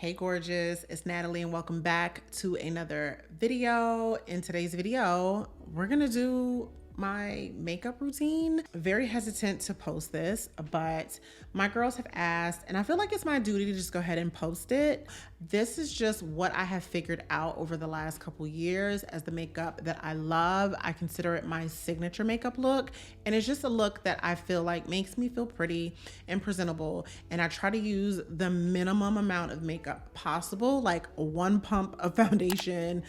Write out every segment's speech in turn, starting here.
Hey gorgeous, it's Natalie and welcome back to another video. In today's video, we're gonna do my makeup routine. Very hesitant to post this, but my girls have asked and I feel like it's my duty to just go ahead and post it. This is just what I have figured out over the last couple years as the makeup that I love. I consider it my signature makeup look, and it's just a look that I feel like makes me feel pretty and presentable. And I try to use the minimum amount of makeup possible, like one pump of foundation,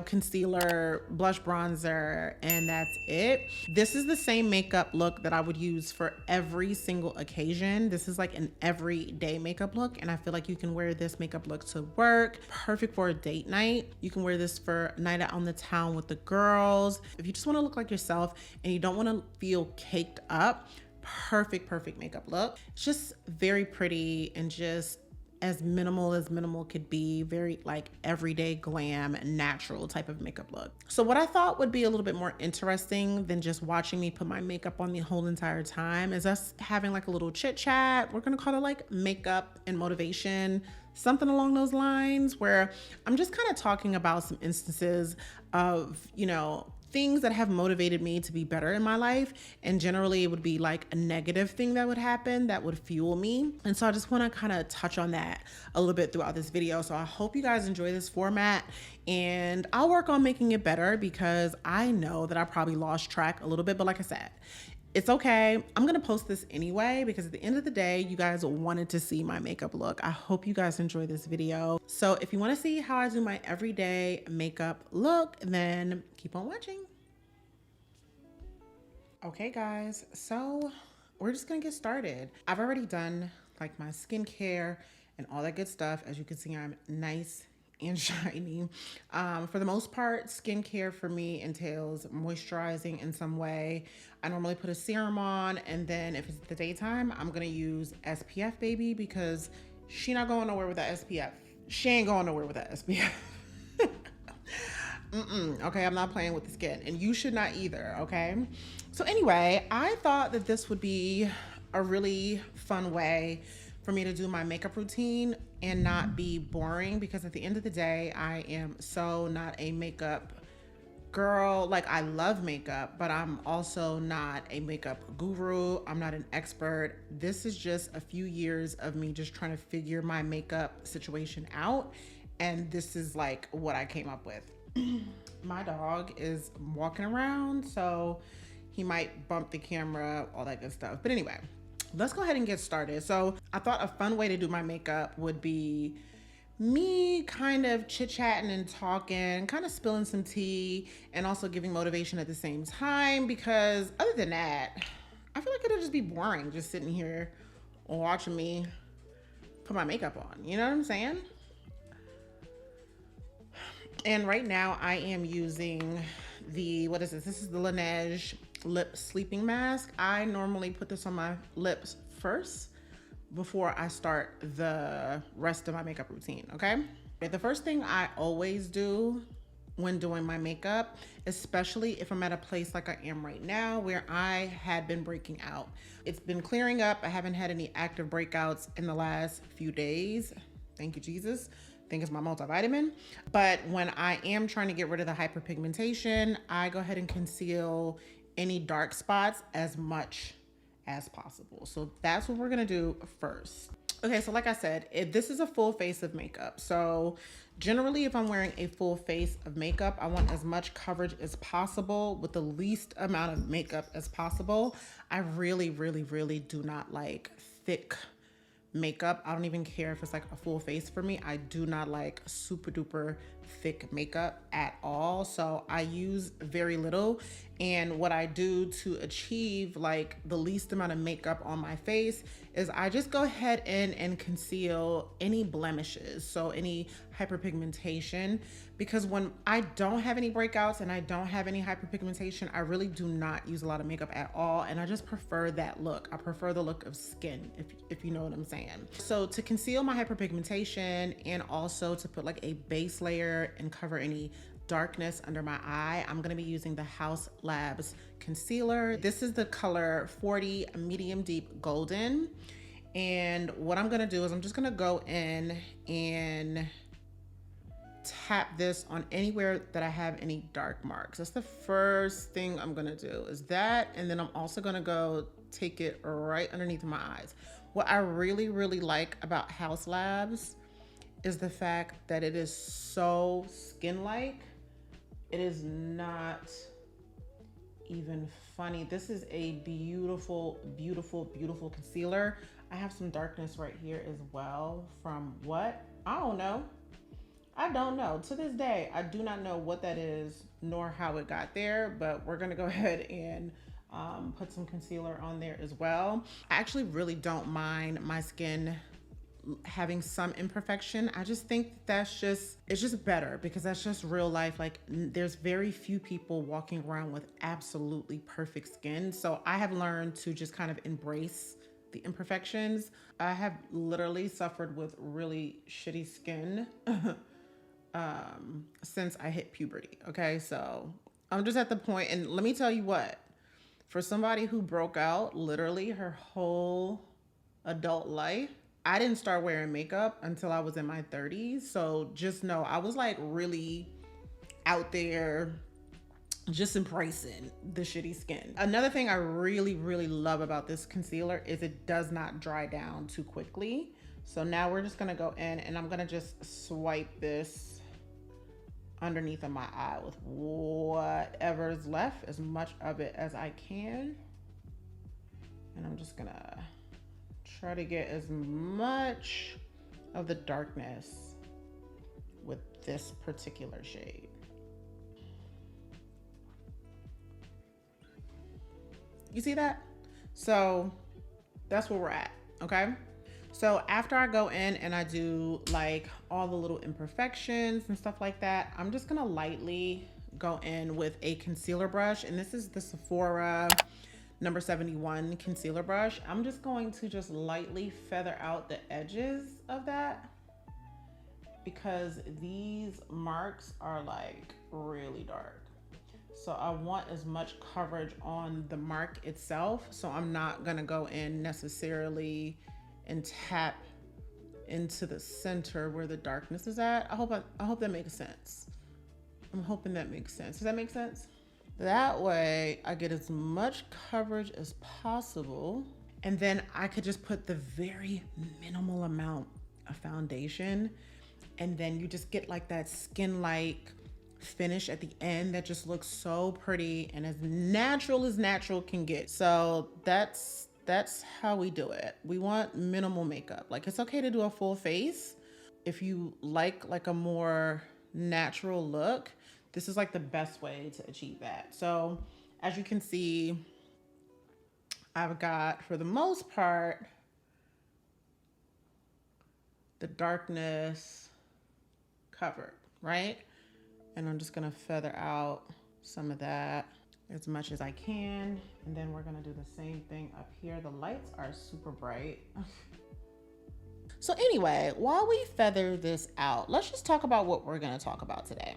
concealer, blush, bronzer, and that's it. This is the same makeup look that I would use for every single occasion. This is like an everyday makeup look, and I feel like you can wear this makeup look to work. Perfect for a date night. You can wear this for a night out on the town with the girls. If you just want to look like yourself and you don't want to feel caked up, perfect makeup look. It's just very pretty and just as minimal could be. Very like everyday glam natural type of makeup look. So what I thought would be a little bit more interesting than just watching me put my makeup on the whole entire time is us having like a little chit chat. We're gonna call it like makeup and motivation, something along those lines, where I'm just kind of talking about some instances of things that have motivated me to be better in my life. And generally it would be like a negative thing that would happen that would fuel me. And so I just want to kind of touch on that a little bit throughout this video. So I hope you guys enjoy this format, and I'll work on making it better because I know that I probably lost track a little bit, but like I said, it's okay. I'm gonna post this anyway because at the end of the day, you guys wanted to see my makeup look. I hope you guys enjoy this video. So if you wanna see how I do my everyday makeup look, then keep on watching. Okay guys, so we're just gonna get started. I've already done like my skincare and all that good stuff. As you can see, I'm nice and shiny. For the most part, skincare for me entails moisturizing in some way. I normally put a serum on, and then if it's the daytime, I'm gonna use SPF baby because she not going nowhere with that SPF. She ain't going nowhere with that SPF. Okay, I'm not playing with the skin, and you should not either, okay? So anyway, I thought that this would be a really fun way for me to do my makeup routine and not be boring, because at the end of the day, I am so not a makeup girl. Like, I love makeup, but I'm also not a makeup guru. I'm not an expert. This is just a few years of me just trying to figure my makeup situation out, and this is like what I came up with. My dog is walking around, so he might bump the camera, all that good stuff. But anyway, let's go ahead and get started. So I thought a fun way to do my makeup would be me kind of chit-chatting and talking, kind of spilling some tea, and also giving motivation at the same time, because other than that, I feel like it'll just be boring just sitting here watching me put my makeup on. You know what I'm saying? And right now I am using what is this? This is the Laneige lip sleeping mask. I normally put this on my lips first before I start the rest of my makeup routine, okay? The first thing I always do when doing my makeup, especially if I'm at a place like I am right now where I had been breaking out. It's been clearing up. I haven't had any active breakouts in the last few days. Thank you, Jesus. I think it's my multivitamin. But when I am trying to get rid of the hyperpigmentation, I go ahead and conceal any dark spots as much as possible. So that's what we're gonna do first. Okay, so like I said, this is a full face of makeup. So generally, if I'm wearing a full face of makeup, I want as much coverage as possible with the least amount of makeup as possible. I really do not like thick makeup. I don't even care if it's like a full face for me. I do not like super duper thick makeup at all. So I use very little. And what I do to achieve like the least amount of makeup on my face is I just go ahead and conceal any blemishes. So any hyperpigmentation, because when I don't have any breakouts and I don't have any hyperpigmentation, I really do not use a lot of makeup at all. And I just prefer that look. I prefer the look of skin, if you know what I'm saying. So to conceal my hyperpigmentation and also to put like a base layer and cover any darkness under my eye, I'm gonna be using the House Labs concealer. This is the color 40 medium deep golden. And what I'm gonna do is I'm just gonna go in and tap this on anywhere that I have any dark marks. That's the first thing I'm gonna do is that. And then I'm also gonna go take it right underneath my eyes. What I really, really like about Haus Labs is the fact that it is so skin-like. It is not even funny. This is a beautiful, beautiful, beautiful concealer. I have some darkness right here as well from what? I don't know. I don't know. To this day, I do not know what that is nor how it got there, but we're gonna go ahead and put some concealer on there as well. I actually really don't mind my skin having some imperfection. I just think it's just better because that's just real life. Like there's very few people walking around with absolutely perfect skin. So I have learned to just kind of embrace the imperfections. I have literally suffered with really shitty skin since I hit puberty. Okay, so I'm just at the point, and let me tell you what, for somebody who broke out literally her whole adult life, I didn't start wearing makeup until I was in my 30s. So just know I was like really out there just embracing the shitty skin. Another thing I really, really love about this concealer is it does not dry down too quickly. So now we're just gonna go in and I'm gonna just swipe this underneath of my eye with whatever's left, as much of it as I can. And I'm just gonna try to get as much of the darkness with this particular shade. You see that? So that's where we're at, okay? So after I go in and I do like all the little imperfections and stuff like that, I'm just gonna lightly go in with a concealer brush. And this is the Sephora number 71 concealer brush. I'm just going to just lightly feather out the edges of that because these marks are like really dark. So I want as much coverage on the mark itself. So I'm not gonna go in necessarily and tap into the center where the darkness is at. I hope that makes sense. I'm hoping that makes sense. Does that make sense? That way I get as much coverage as possible. And then I could just put the very minimal amount of foundation. And then you just get like that skin-like finish at the end that just looks so pretty and as natural can get. So that's how we do it. We want minimal makeup. Like it's okay to do a full face. If you like a more natural look, this is like the best way to achieve that. So as you can see, I've got, for the most part, the darkness covered, right? And I'm just gonna feather out some of that as much as I can. And then we're gonna do the same thing up here. The lights are super bright. So anyway, while we feather this out, let's just talk about what we're gonna talk about today.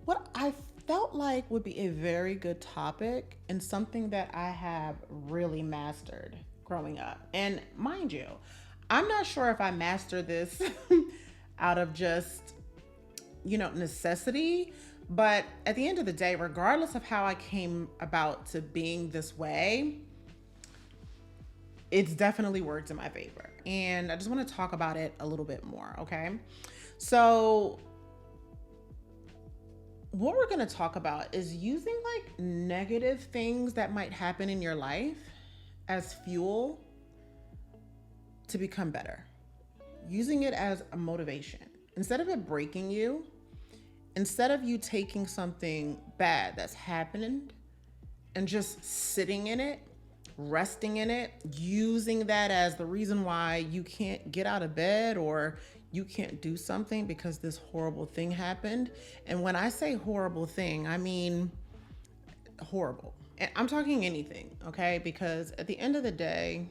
What I felt like would be a very good topic and something that I have really mastered growing up. And mind you, I'm not sure if I mastered this out of just, necessity. But at the end of the day, regardless of how I came about to being this way, it's definitely worked in my favor. And I just want to talk about it a little bit more, okay? So what we're going to talk about is using like negative things that might happen in your life as fuel to become better. Using it as a motivation. Instead of it breaking you, instead of you taking something bad that's happened and just sitting in it, resting in it, using that as the reason why you can't get out of bed or you can't do something because this horrible thing happened. And when I say horrible thing, I mean horrible. And I'm talking anything, okay? Because at the end of the day,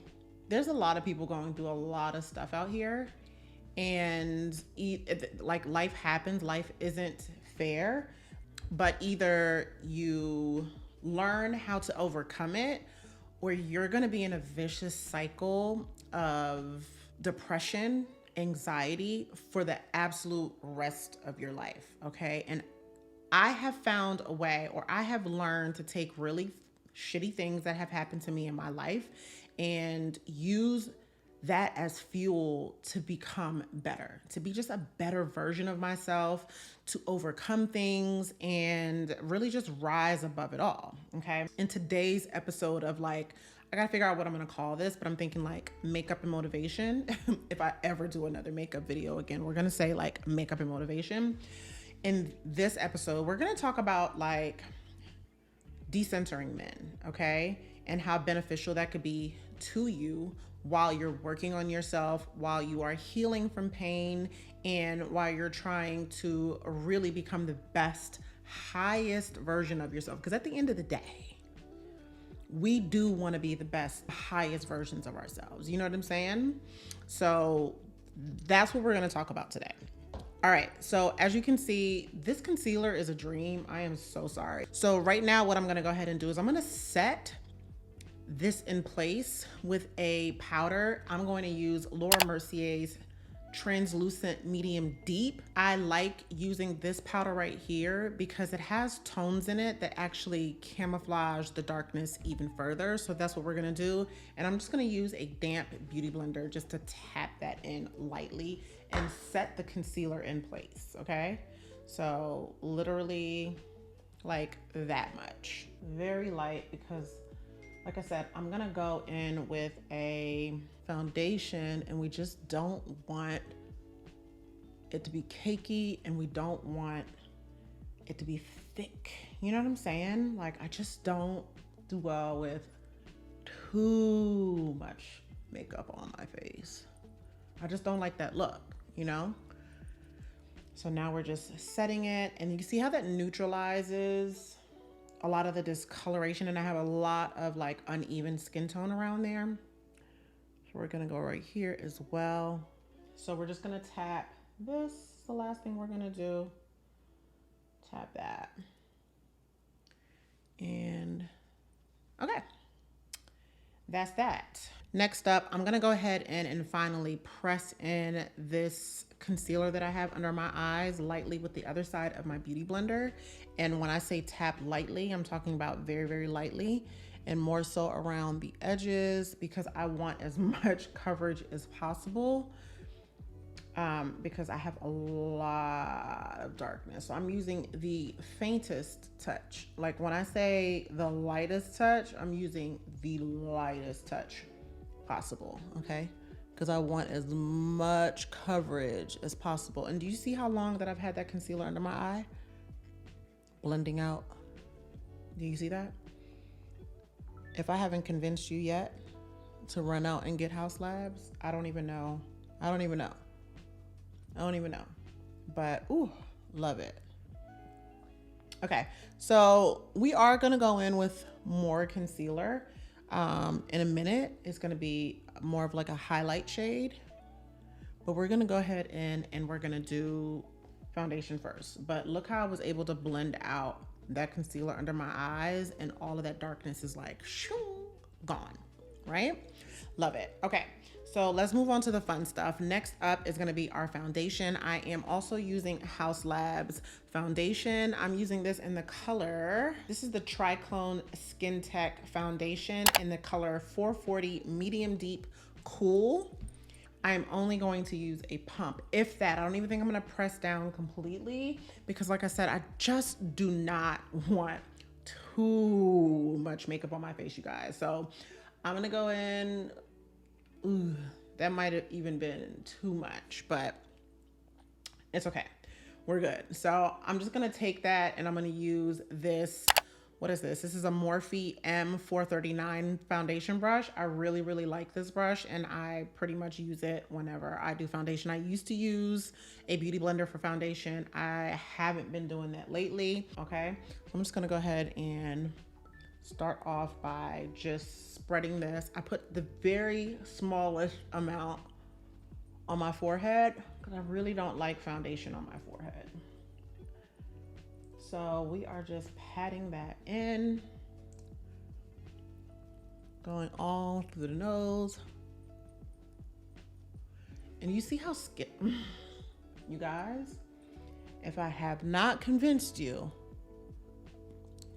there's a lot of people going through a lot of stuff out here. And like life happens, life isn't fair, but either you learn how to overcome it or you're gonna be in a vicious cycle of depression, anxiety for the absolute rest of your life, okay? And I have found a way, or I have learned to take really shitty things that have happened to me in my life and use that as fuel to become better, to be just a better version of myself, to overcome things and really just rise above it all. Okay. In today's episode of like, I gotta figure out what I'm gonna call this, but I'm thinking like makeup and motivation. If I ever do another makeup video again, we're gonna say like makeup and motivation. In this episode, we're gonna talk about like decentering men, okay? And how beneficial that could be to you while you're working on yourself, while you are healing from pain, and while you're trying to really become the best, highest version of yourself. Because at the end of the day, we do want to be the best, highest versions of ourselves. You know what I'm saying? So that's what we're going to talk about today. All right, so as you can see, this concealer is a dream. I am so sorry. So right now, what I'm gonna go ahead and do is I'm gonna set this in place with a powder. I'm going to use Laura Mercier's translucent medium deep. I like using this powder right here because it has tones in it that actually camouflage the darkness even further. So that's what we're gonna do. And I'm just gonna use a damp beauty blender just to tap that in lightly and set the concealer in place, okay? So literally like that much. Very light because like I said, I'm gonna go in with a foundation and we just don't want it to be cakey and we don't want it to be thick. You know what I'm saying? Like I just don't do well with too much makeup on my face. I just don't like that look, you know? So now we're just setting it and you see how that neutralizes a lot of the discoloration, and I have a lot of like uneven skin tone around there. So we're gonna go right here as well. So we're just gonna tap this, the last thing we're gonna do. Tap that. And okay, that's that. Next up, I'm gonna go ahead and finally press in this concealer that I have under my eyes lightly with the other side of my beauty blender. And when I say tap lightly, I'm talking about very, very lightly and more so around the edges because I want as much coverage as possible because I have a lot of darkness. So I'm using the faintest touch. Like when I say the lightest touch, I'm using the lightest touch possible, okay? Because I want as much coverage as possible. And do you see how long that I've had that concealer under my eye? Blending out. Do you see that? If I haven't convinced you yet to run out and get House Labs, I don't even know. I don't even know. But, ooh, love it. Okay, so we are gonna go in with more concealer. In a minute, it's gonna be more of like a highlight shade, but we're gonna go ahead and we're gonna do foundation first. But look how I was able to blend out that concealer under my eyes and all of that darkness is like shoo, gone, right? Love it. Okay, so let's move on to the fun stuff. Next up is gonna be our foundation. I am also using House Labs foundation. I'm using this in the color, this is the Triclone Skin Tech foundation in the color 440 medium deep cool. I am only going to use a pump, if that. I don't even think I'm gonna press down completely because like I said, I just do not want too much makeup on my face, you guys. So I'm gonna go in, ooh, that might have even been too much, but it's okay. We're good. So I'm just gonna take that and I'm gonna use this. What is this? This is a Morphe M439 foundation brush. I really, really like this brush and I pretty much use it whenever I do foundation. I used to use a beauty blender for foundation. I haven't been doing that lately, okay? So I'm just gonna go ahead and start off by just spreading this. I put the very smallest amount on my forehead because I really don't like foundation on my forehead. So we are just patting that in. Going all through the nose. And you see how you guys, if I have not convinced you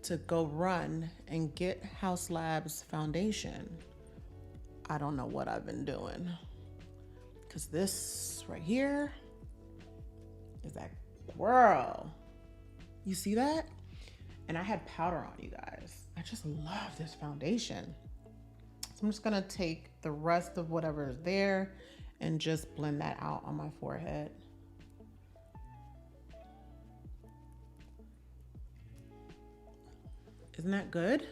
to go run and get Haus Labs foundation, I don't know what I've been doing. Because this right here is that girl. You see that? And I had powder on, you guys. I just love this foundation. So I'm just gonna take the rest of whatever is there and just blend that out on my forehead. Isn't that good?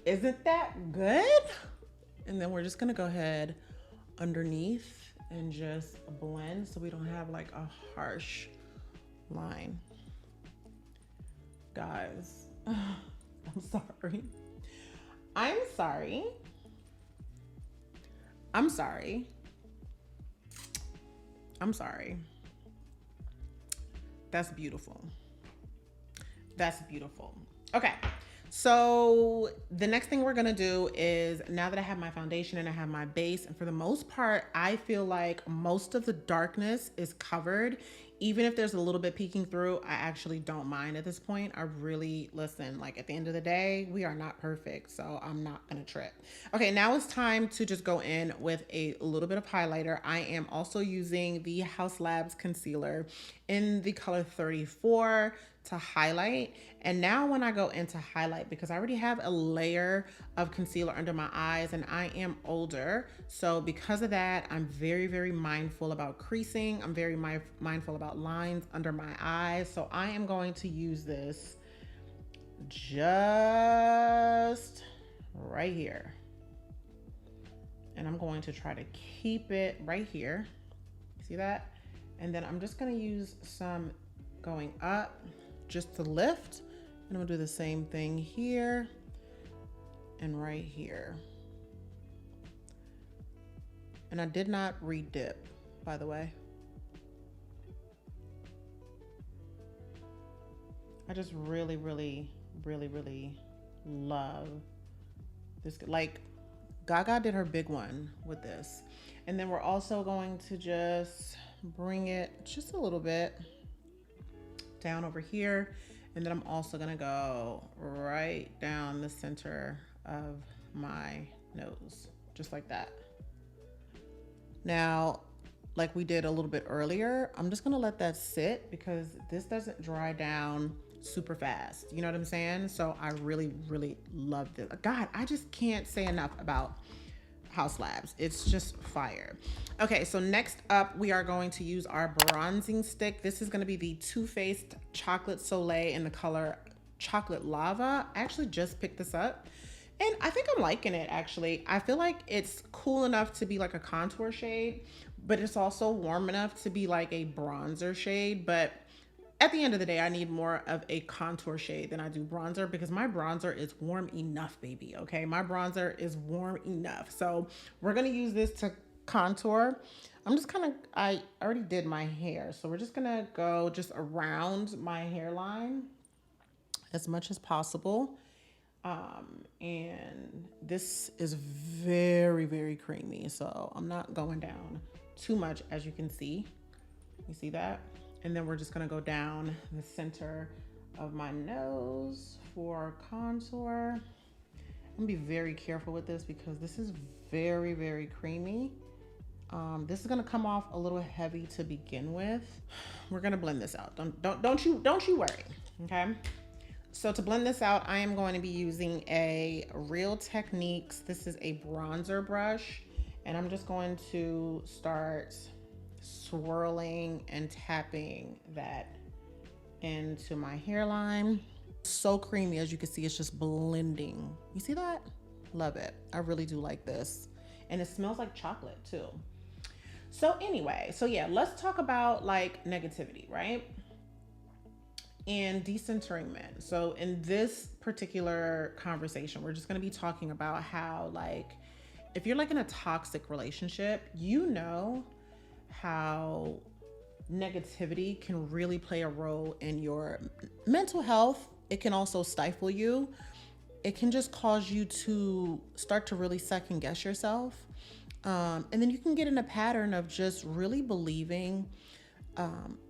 Isn't that good? And then we're just gonna go ahead underneath and just blend so we don't have like a harsh line. Guys, I'm sorry. I'm sorry. I'm sorry. I'm sorry. That's beautiful. That's beautiful. Okay. So the next thing we're gonna do is, now that I have my foundation and I have my base, and for the most part, I feel like most of the darkness is covered. Even if there's a little bit peeking through, I actually don't mind at this point. I really, listen, like at the end of the day, we are not perfect, so I'm not gonna trip. Okay, now it's time to just go in with a little bit of highlighter. I am also using the Haus Labs concealer in the color 34 to highlight. And now when I go into highlight, because I already have a layer of concealer under my eyes and I am older, so because of that, I'm very, very mindful about creasing. I'm very mindful about lines under my eyes. So I am going to use this just right here. And I'm going to try to keep it right here. See that? And then I'm just gonna use some going up just to lift. And I'm gonna do the same thing here and right here. And I did not re-dip, by the way. I just really, really, really, really love this. Like, Gaga did her big one with this. And then we're also going to just bring it just a little bit down over here. And then I'm also gonna go right down the center of my nose, just like that. Now, like we did a little bit earlier, I'm just gonna let that sit because this doesn't dry down super fast. You know what I'm saying? So I really, really love this. God, I just can't say enough about Haus Labs. It's just fire. Okay, so next up, we are going to use our bronzing stick. This is going to be the Too Faced Chocolate Soleil in the color Chocolate Lava. I actually just picked this up and I think I'm liking it, actually. I feel like it's cool enough to be like a contour shade, but it's also warm enough to be like a bronzer shade. But at the end of the day, I need more of a contour shade than I do bronzer because my bronzer is warm enough, baby, okay? My bronzer is warm enough. So we're gonna use this to contour. I'm just kind of, I already did my hair, so we're just gonna go just around my hairline as much as possible. And this is very, very creamy, so I'm not going down too much, as you can see. You see that? And then we're just gonna go down the center of my nose for contour. I'm gonna be very careful with this because this is very, very creamy. This is gonna come off a little heavy to begin with. We're gonna blend this out. Don't you worry, okay? So to blend this out, I am going to be using a Real Techniques. This is a bronzer brush, and I'm just going to start swirling and tapping that into my hairline. So creamy, as you can see, it's just blending. You see that? Love it. I really do like this. And it smells like chocolate too. So anyway, so yeah, let's talk about like negativity, right? And decentering men. So in this particular conversation, we're just going to be talking about how, like, if you're like in a toxic relationship, you know how negativity can really play a role in your mental health. It can also stifle you. it can just cause you to start to really second guess yourself. And then you can get in a pattern of just really believing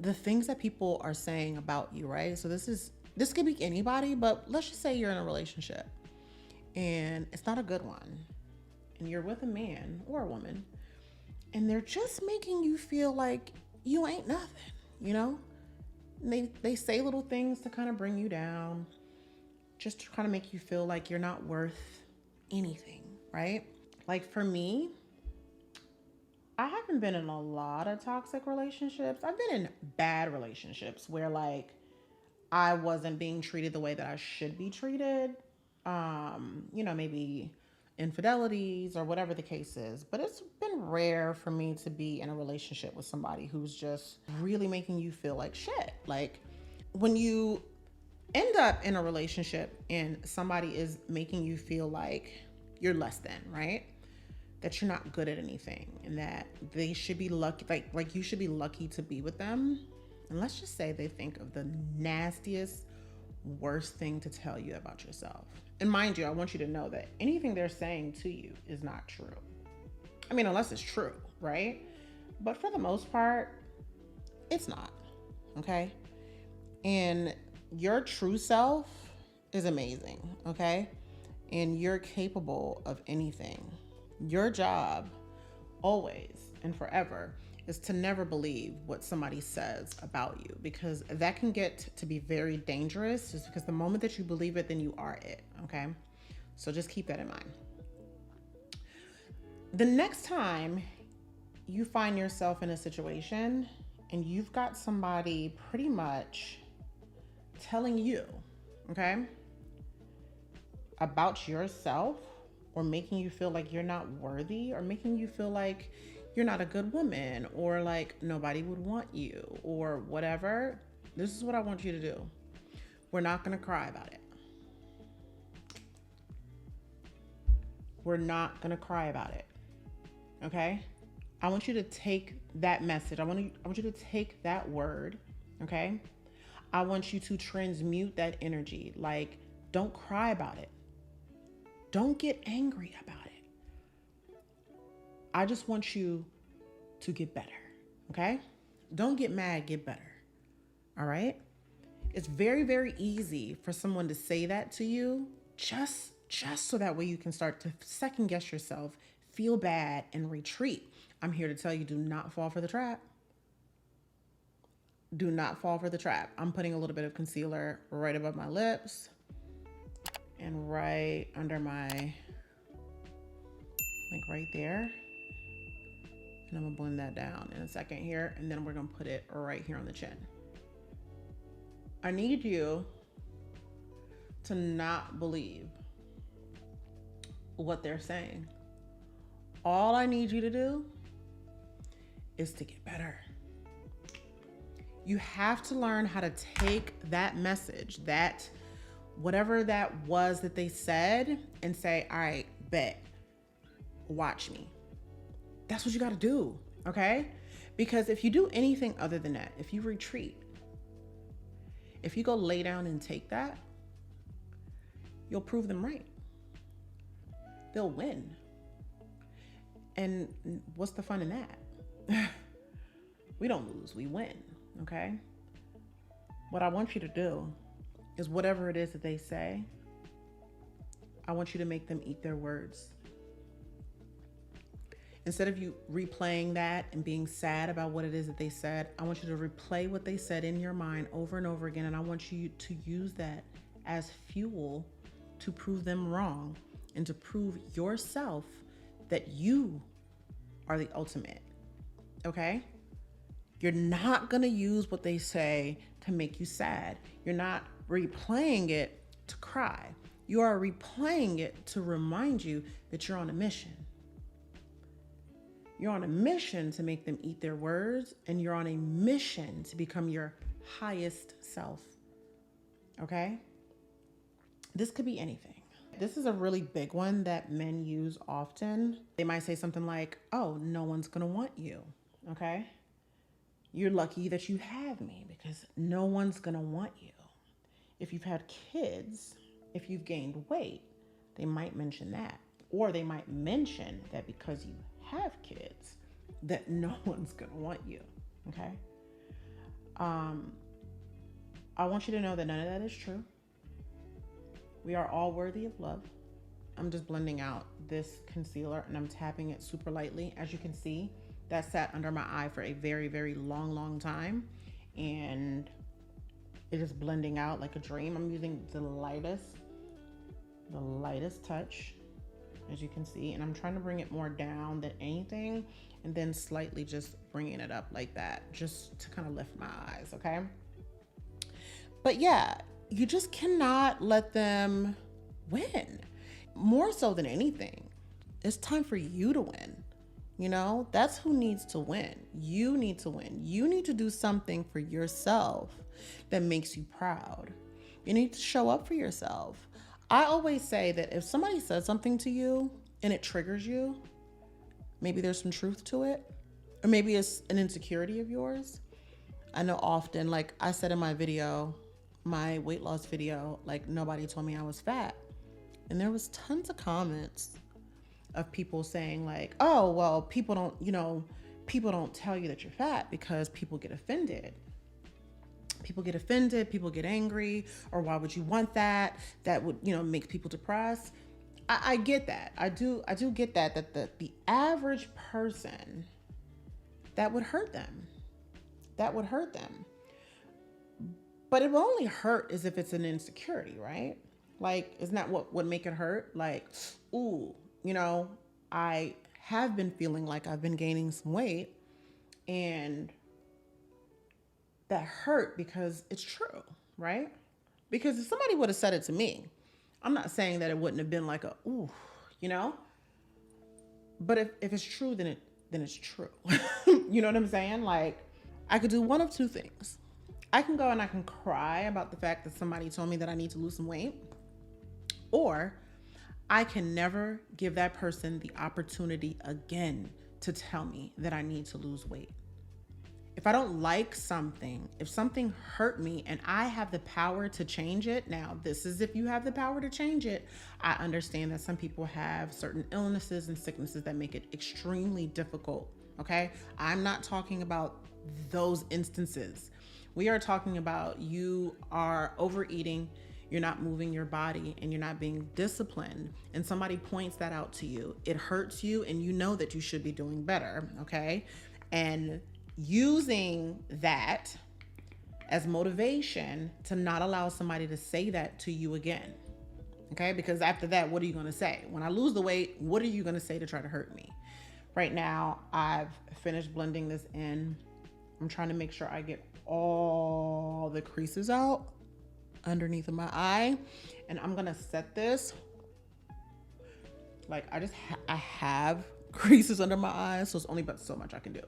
the things that people are saying about you, right? So this could be anybody, but let's just say you're in a relationship and it's not a good one, and you're with a man or a woman, and they're just making you feel like you ain't nothing, you know? They say little things to kind of bring you down, just to kind of make you feel like you're not worth anything, right? Like for me, I haven't been in a lot of toxic relationships. I've been in bad relationships where like I wasn't being treated the way that I should be treated. Maybe infidelities or whatever the case is. But it's been rare for me to be in a relationship with somebody who's just really making you feel like shit. Like when you end up in a relationship and somebody is making you feel like you're less than, right? That you're not good at anything and that they should be lucky, like you should be lucky to be with them. And let's just say they think of the nastiest, worst thing to tell you about yourself. And mind you, I want you to know that anything they're saying to you is not true. I mean, unless it's true, right? But for the most part, it's not, okay? And your true self is amazing, okay? And you're capable of anything. Your job, always and forever, is to never believe what somebody says about you, because that can get to be very dangerous, just because the moment that you believe it, then you are it, okay? So just keep that in mind. The next time you find yourself in a situation and you've got somebody pretty much telling you, okay, about yourself, or making you feel like you're not worthy, or making you feel like you're not a good woman, or like nobody would want you, or whatever, this is what I want you to do. We're not gonna cry about it. We're not gonna cry about it, okay? I want you to take that message. I want you to take that word, okay? I want you to transmute that energy. Like, don't cry about it. Don't get angry about it. I just want you to get better, okay? Don't get mad, get better, all right? It's very, very easy for someone to say that to you just so that way you can start to second guess yourself, feel bad, and retreat. I'm here to tell you, do not fall for the trap. Do not fall for the trap. I'm putting a little bit of concealer right above my lips and right under my, like right there. And I'm gonna blend that down in a second here. And then we're gonna put it right here on the chin. I need you to not believe what they're saying. All I need you to do is to get better. You have to learn how to take that message, that whatever that was that they said, and say, all right, bet, watch me. That's what you got to do, okay? Because if you do anything other than that, if you retreat, if you go lay down and take that, you'll prove them right. They'll win. And what's the fun in that? We don't lose, we win, okay? What I want you to do is whatever it is that they say, I want you to make them eat their words. Instead of you replaying that and being sad about what it is that they said, I want you to replay what they said in your mind over and over again. And I want you to use that as fuel to prove them wrong and to prove yourself that you are the ultimate, okay? You're not gonna use what they say to make you sad. You're not replaying it to cry. You are replaying it to remind you that you're on a mission. You're on a mission to make them eat their words, and you're on a mission to become your highest self, okay? This could be anything. This is a really big one that men use often. They might say something like, oh, no one's gonna want you, okay? You're lucky that you have me because no one's gonna want you. If you've had kids, If you've gained weight, they might mention that. Or they might mention that because you have kids, that no one's gonna want you, okay? I want you to know that none of that is true. We are all worthy of love. I'm just blending out this concealer and I'm tapping it super lightly. As you can see, that sat under my eye for a very, very long time. And it is blending out like a dream. I'm using the lightest touch, as you can see. And I'm trying to bring it more down than anything. And then slightly just bringing it up like that, just to kind of lift my eyes, okay? But yeah, you just cannot let them win. More so than anything, it's time for you to win. You know, that's who needs to win. You need to win. You need to do something for yourself that makes you proud. You need to show up for yourself. I always say that if somebody says something to you and it triggers you, maybe there's some truth to it, or maybe it's an insecurity of yours. I know often, like I said in my video, my weight loss video, like nobody told me I was fat. And there was tons of comments of people saying like, oh, well, people don't tell you that you're fat because people get offended. People get offended, people get angry, or why would you want that? That would, make people depressed. I get that. I do get that the average person, that would hurt them. That would hurt them. But it will only hurt as if it's an insecurity, right? Like, isn't that what would make it hurt? Like, ooh, I have been feeling like I've been gaining some weight, and that hurt because it's true, right? Because if somebody would have said it to me, I'm not saying that it wouldn't have been like a, ooh, but if it's true, then it's true. You know what I'm saying? Like, I could do one of two things. I can go and I can cry about the fact that somebody told me that I need to lose some weight, or I can never give that person the opportunity again to tell me that I need to lose weight. If I don't like something, if something hurt me and I have the power to change it, now this is if you have the power to change it. I understand that some people have certain illnesses and sicknesses that make it extremely difficult, okay? I'm not talking about those instances. We are talking about you are overeating, you're not moving your body, and you're not being disciplined, and somebody points that out to you. It hurts you, and you know that you should be doing better, okay? And using that as motivation to not allow somebody to say that to you again, okay? Because after that, what are you gonna say? When I lose the weight, what are you gonna say to try to hurt me? Right now, I've finished blending this in. I'm trying to make sure I get all the creases out underneath of my eye, and I'm gonna set this like I have creases under my eyes, so it's only but so much I can do.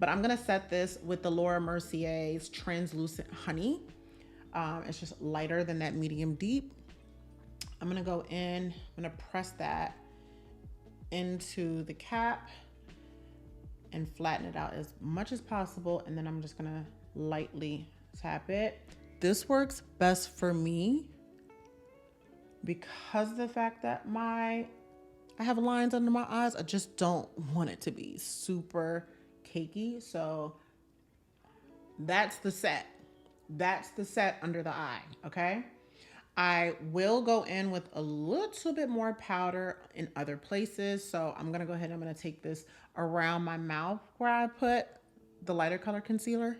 But I'm gonna set this with the Laura Mercier's Translucent Honey. It's just lighter than that medium deep. I'm gonna go in, I'm gonna press that into the cap and flatten it out as much as possible, and then I'm just gonna lightly tap it. This works best for me because of the fact that I have lines under my eyes. I just don't want it to be super cakey. So that's the set. That's the set under the eye, okay? I will go in with a little bit more powder in other places. So I'm gonna go ahead and I'm gonna take this around my mouth where I put the lighter color concealer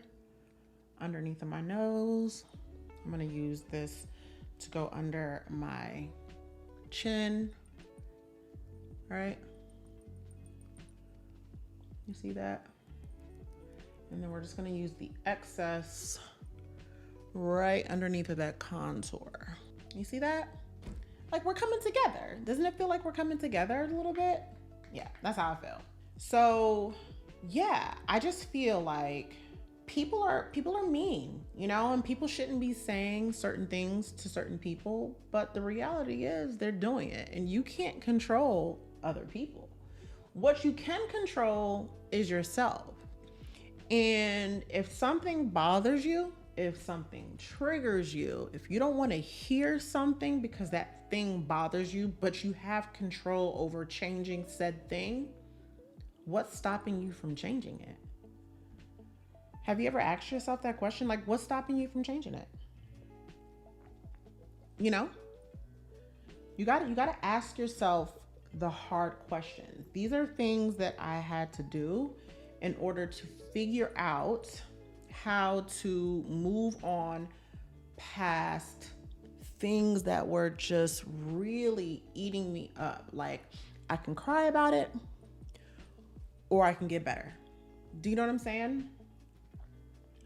underneath of my nose. I'm gonna use this to go under my chin. All right, you see that? And then we're just gonna use the excess right underneath of that contour. You see that? Like, we're coming together. Doesn't it feel like we're coming together a little bit? Yeah, that's how I feel. So yeah, I just feel like people are mean, and people shouldn't be saying certain things to certain people, but the reality is they're doing it, and you can't control other people. What you can control is yourself. And if something bothers you, if something triggers you, if you don't want to hear something because that thing bothers you, but you have control over changing said thing, what's stopping you from changing it? Have you ever asked yourself that question? Like, what's stopping you from changing it? You know, you gotta ask yourself the hard questions. These are things that I had to do in order to figure out how to move on past things that were just really eating me up. Like, I can cry about it or I can get better. Do you know what I'm saying?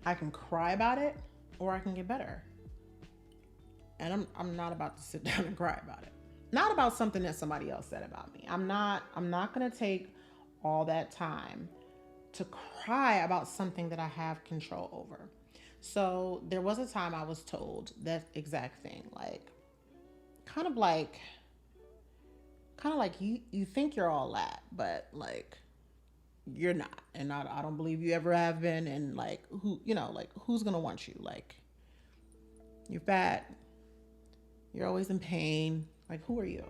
I can cry about it or I can get better. And I'm not about to sit down and cry about it. Not about something that somebody else said about me. I'm not going to take all that time to cry about something that I have control over. So there was a time I was told that exact thing, like kind of like you think you're all that, but like you're not. And I don't believe you ever have been. And like, who, you know, like who's going to want you? Like, you're fat. You're always in pain. Like, who are you?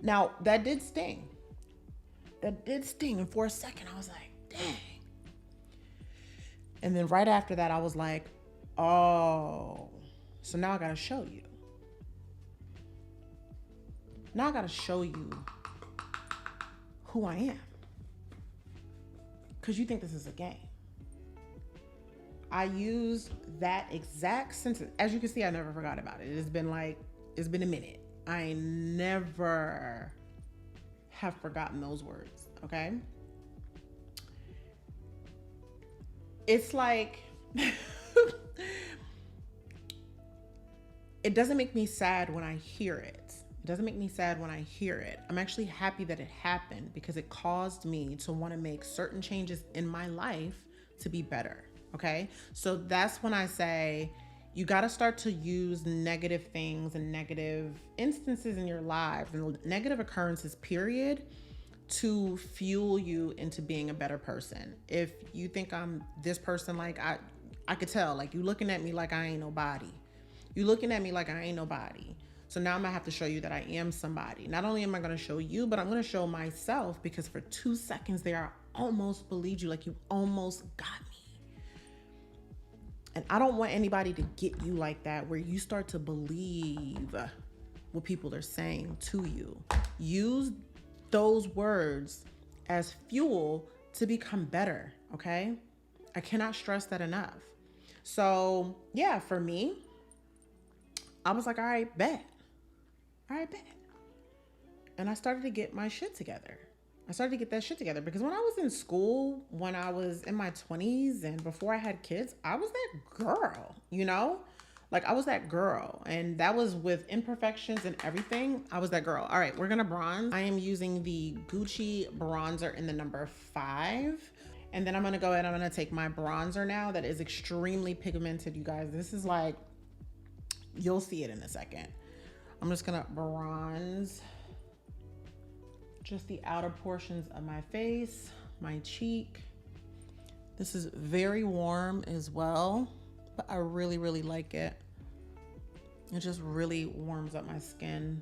Now, that did sting. And for a second, I was like, dang. And then right after that, I was like, oh, so now I got to show you. Now I got to show you who I am. Because you think this is a game. I used that exact sentence. As you can see, I never forgot about it. It's been a minute. I never have forgotten those words, okay? It's like, it doesn't make me sad when I hear it. It doesn't make me sad when I hear it. I'm actually happy that it happened because it caused me to want to make certain changes in my life to be better. Okay. So that's when I say you got to start to use negative things and negative instances in your life and negative occurrences, period, to fuel you into being a better person. If you think I'm this person, like I could tell, like you looking at me like I ain't nobody. You looking at me like I ain't nobody. So now I'm gonna have to show you that I am somebody. Not only am I gonna show you, but I'm gonna show myself, because for 2 seconds there, I almost believed you, like you almost got me. And I don't want anybody to get you like that, where you start to believe what people are saying to you. Use those words as fuel to become better, okay? I cannot stress that enough. So yeah, for me, I was like, all right, bet. And I started to get my shit together. I started to get that shit together because when I was in school, when I was in my 20s and before I had kids, I was that girl, you know? Like I was that girl, and that was with imperfections and everything. I was that girl. All right, we're gonna bronze. I am using the Gucci bronzer in the number 5. And then I'm gonna go ahead and I'm gonna take my bronzer now that is extremely pigmented, you guys. This is like, you'll see it in a second. I'm just gonna bronze just the outer portions of my face, my cheek. This is very warm as well, but I really, really like it. It just really warms up my skin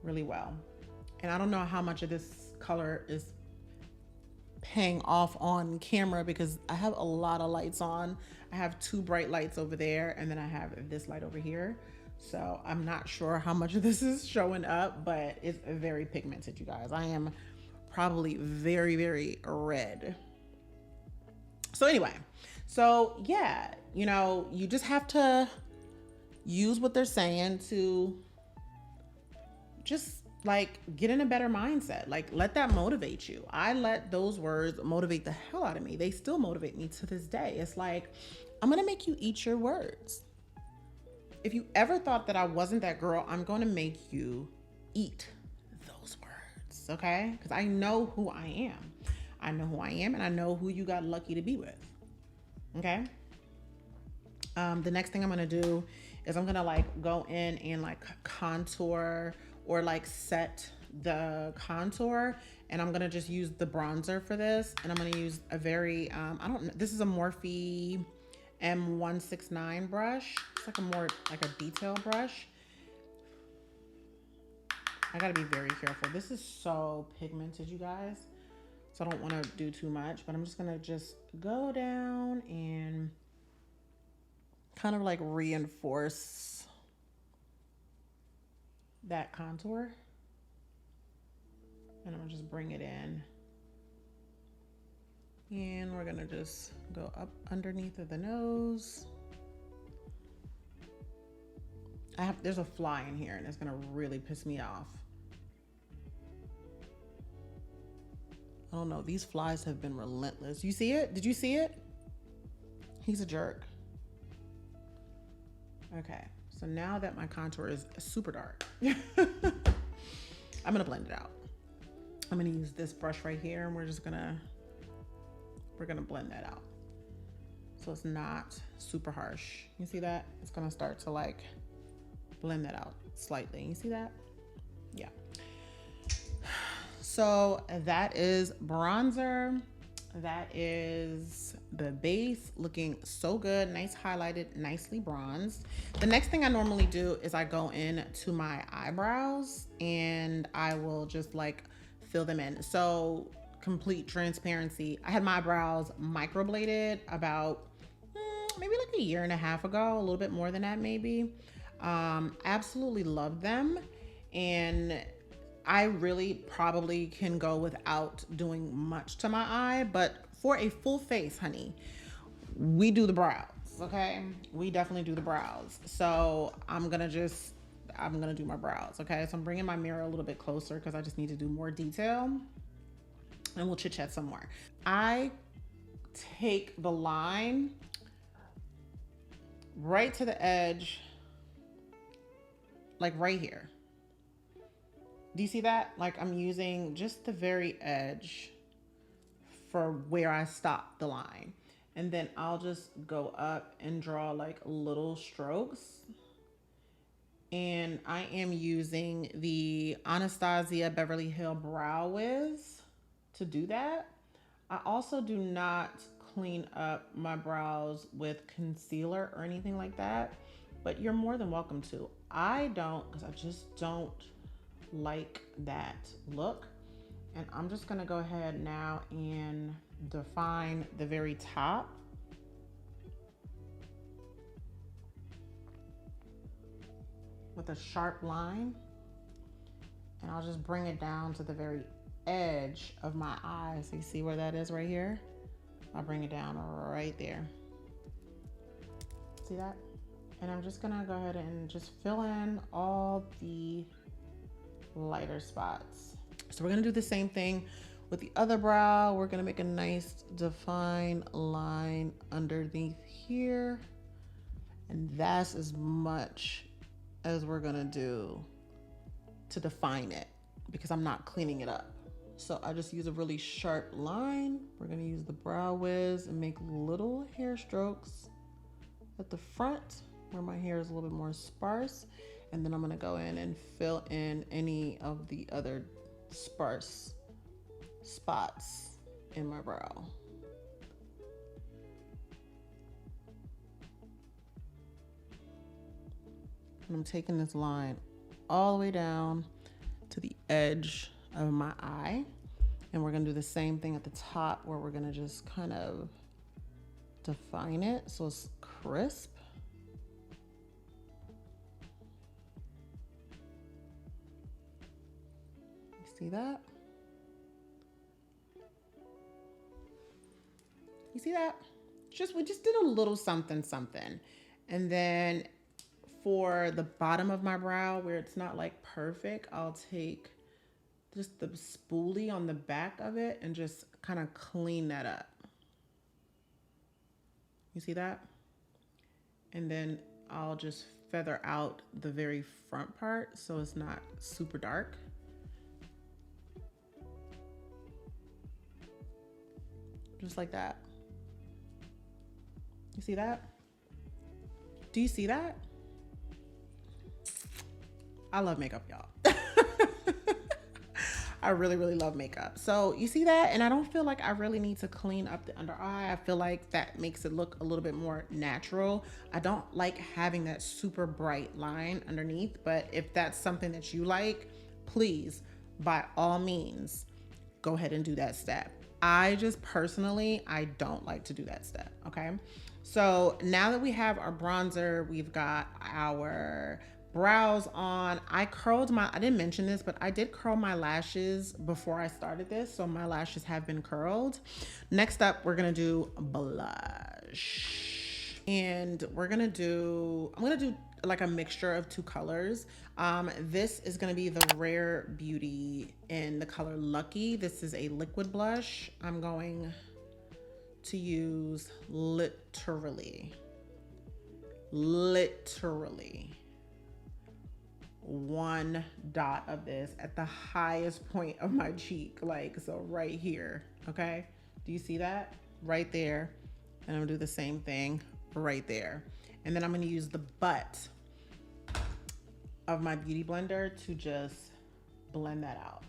really well. And I don't know how much of this color is paying off on camera because I have a lot of lights on. I have 2 bright lights over there, and then I have this light over here. So I'm not sure how much of this is showing up, but it's very pigmented, you guys. I am probably very, very red. So anyway, so yeah, you know, you just have to use what they're saying to just like get in a better mindset. Like let that motivate you. I let those words motivate the hell out of me. They still motivate me to this day. It's like, I'm gonna make you eat your words. If you ever thought that I wasn't that girl, I'm going to make you eat those words, okay? Because I know who I am. I know who I am, and I know who you got lucky to be with, okay? The next thing I'm going to do is I'm going to like go in and like contour or like set the contour. And I'm gonna just use the bronzer for this. And I'm gonna use a very, I don't know, this is a Morphe M169 brush. It's like a more, like a detail brush. I gotta be very careful. This is so pigmented, you guys. So I don't wanna do too much, but I'm just gonna go down and kind of like reinforce that contour. And I'm gonna just bring it in. And we're gonna just go up underneath of the nose. There's a fly in here and it's gonna really piss me off. I don't know, these flies have been relentless. You see it? Did you see it? He's a jerk. Okay, so now that my contour is super dark, I'm gonna blend it out. I'm gonna use this brush right here and we're gonna blend that out. So it's not super harsh. You see that? It's gonna start to like blend that out slightly. You see that? Yeah. So that is bronzer. That is the base, looking so good. Nice highlighted, nicely bronzed. The next thing I normally do is I go in to my eyebrows and I will just like fill them in. So complete transparency, I had my eyebrows microbladed about maybe like a year and a half ago, a little bit more than that maybe. Absolutely love them. And I really probably can go without doing much to my eye, but for a full face, honey, we do the brows, okay? We definitely do the brows. So I'm gonna do my brows, okay? So I'm bringing my mirror a little bit closer because I just need to do more detail and we'll chit chat some more. I take the line right to the edge, like right here. Do you see that? Like I'm using just the very edge for where I stop the line. And then I'll just go up and draw like little strokes. And I am using the Anastasia Beverly Hills Brow Wiz to do that. I also do not clean up my brows with concealer or anything like that, but you're more than welcome to. I don't, because I just don't like that look. And I'm just gonna go ahead now and define the very top. With a sharp line. And I'll just bring it down to the very edge of my eye. So you see where that is right here? I'll bring it down right there. See that? And I'm just gonna go ahead and just fill in all the lighter spots. So we're gonna do the same thing with the other brow. We're gonna make a nice defined line underneath here. And that's as much as we're gonna do to define it because I'm not cleaning it up. So I just use a really sharp line. We're gonna use the Brow Wiz and make little hair strokes at the front where my hair is a little bit more sparse. And then I'm gonna go in and fill in any of the other sparse spots in my brow. And I'm taking this line all the way down to the edge of my eye. And we're gonna do the same thing at the top where we're gonna just kind of define it so it's crisp. See that? You see that? We just did a little something. And then for the bottom of my brow where it's not like perfect, I'll take just the spoolie on the back of it and just kind of clean that up. You see that? And then I'll just feather out the very front part so it's not super dark. Just like that. You see that? Do you see that? I love makeup, y'all. I really, really love makeup. So you see that? And I don't feel like I really need to clean up the under eye. I feel like that makes it look a little bit more natural. I don't like having that super bright line underneath, but if that's something that you like, please, by all means, go ahead and do that step. I just personally, I don't like to do that step, okay? So now that we have our bronzer, we've got our brows on. I didn't mention this, but I did curl my lashes before I started this. So my lashes have been curled. Next up, we're gonna do blush. And I'm gonna do like a mixture of two colors. This is gonna be the Rare Beauty in the color Lucky. This is a liquid blush. I'm going to use literally one dot of this at the highest point of my cheek, like so right here. Okay, do you see that right there? And I'm gonna do the same thing right there, and then I'm gonna use the butt of my beauty blender to just blend that out.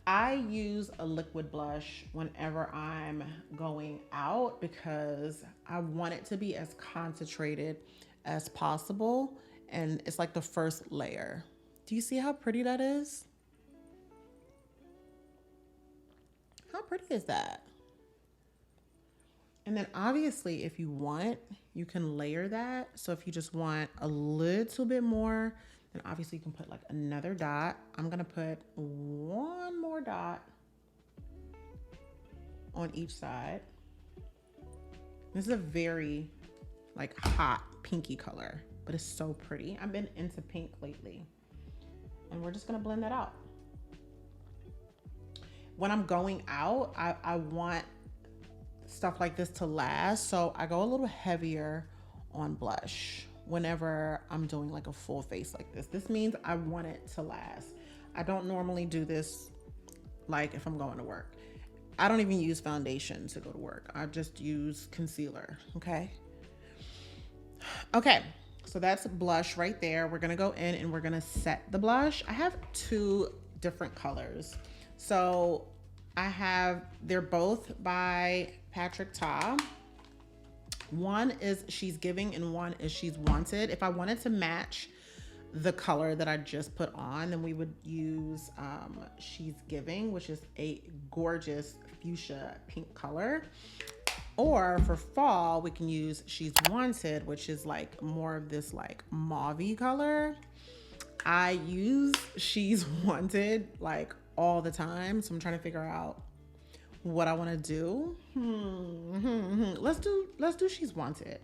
I use a liquid blush whenever I'm going out because I want it to be as concentrated as possible, and it's like the first layer. Do you see how pretty that is? How pretty is that? And then obviously if you want, you can layer that. So if you just want a little bit more, then obviously you can put like another dot. I'm gonna put one more dot on each side. This is a very like hot pinky color, but it's so pretty. I've been into pink lately. And we're just gonna blend that out. When I'm going out, I want stuff like this to last, so I go a little heavier on blush whenever I'm doing like a full face like this. This means I want it to last. I don't normally do this like if I'm going to work. I don't even use foundation to go to work. I just use concealer, okay? Okay, so that's blush right there. We're gonna go in and we're gonna set the blush. I have two different colors. So they're both by Patrick Ta. One is She's Giving and one is She's Wanted. If I wanted to match the color that I just put on, then we would use She's Giving, which is a gorgeous fuchsia pink color. Or for fall, we can use She's Wanted, which is like more of this like mauve-y color. I use She's Wanted like all the time, so I'm trying to figure out what I want to do. Let's do She's Wanted.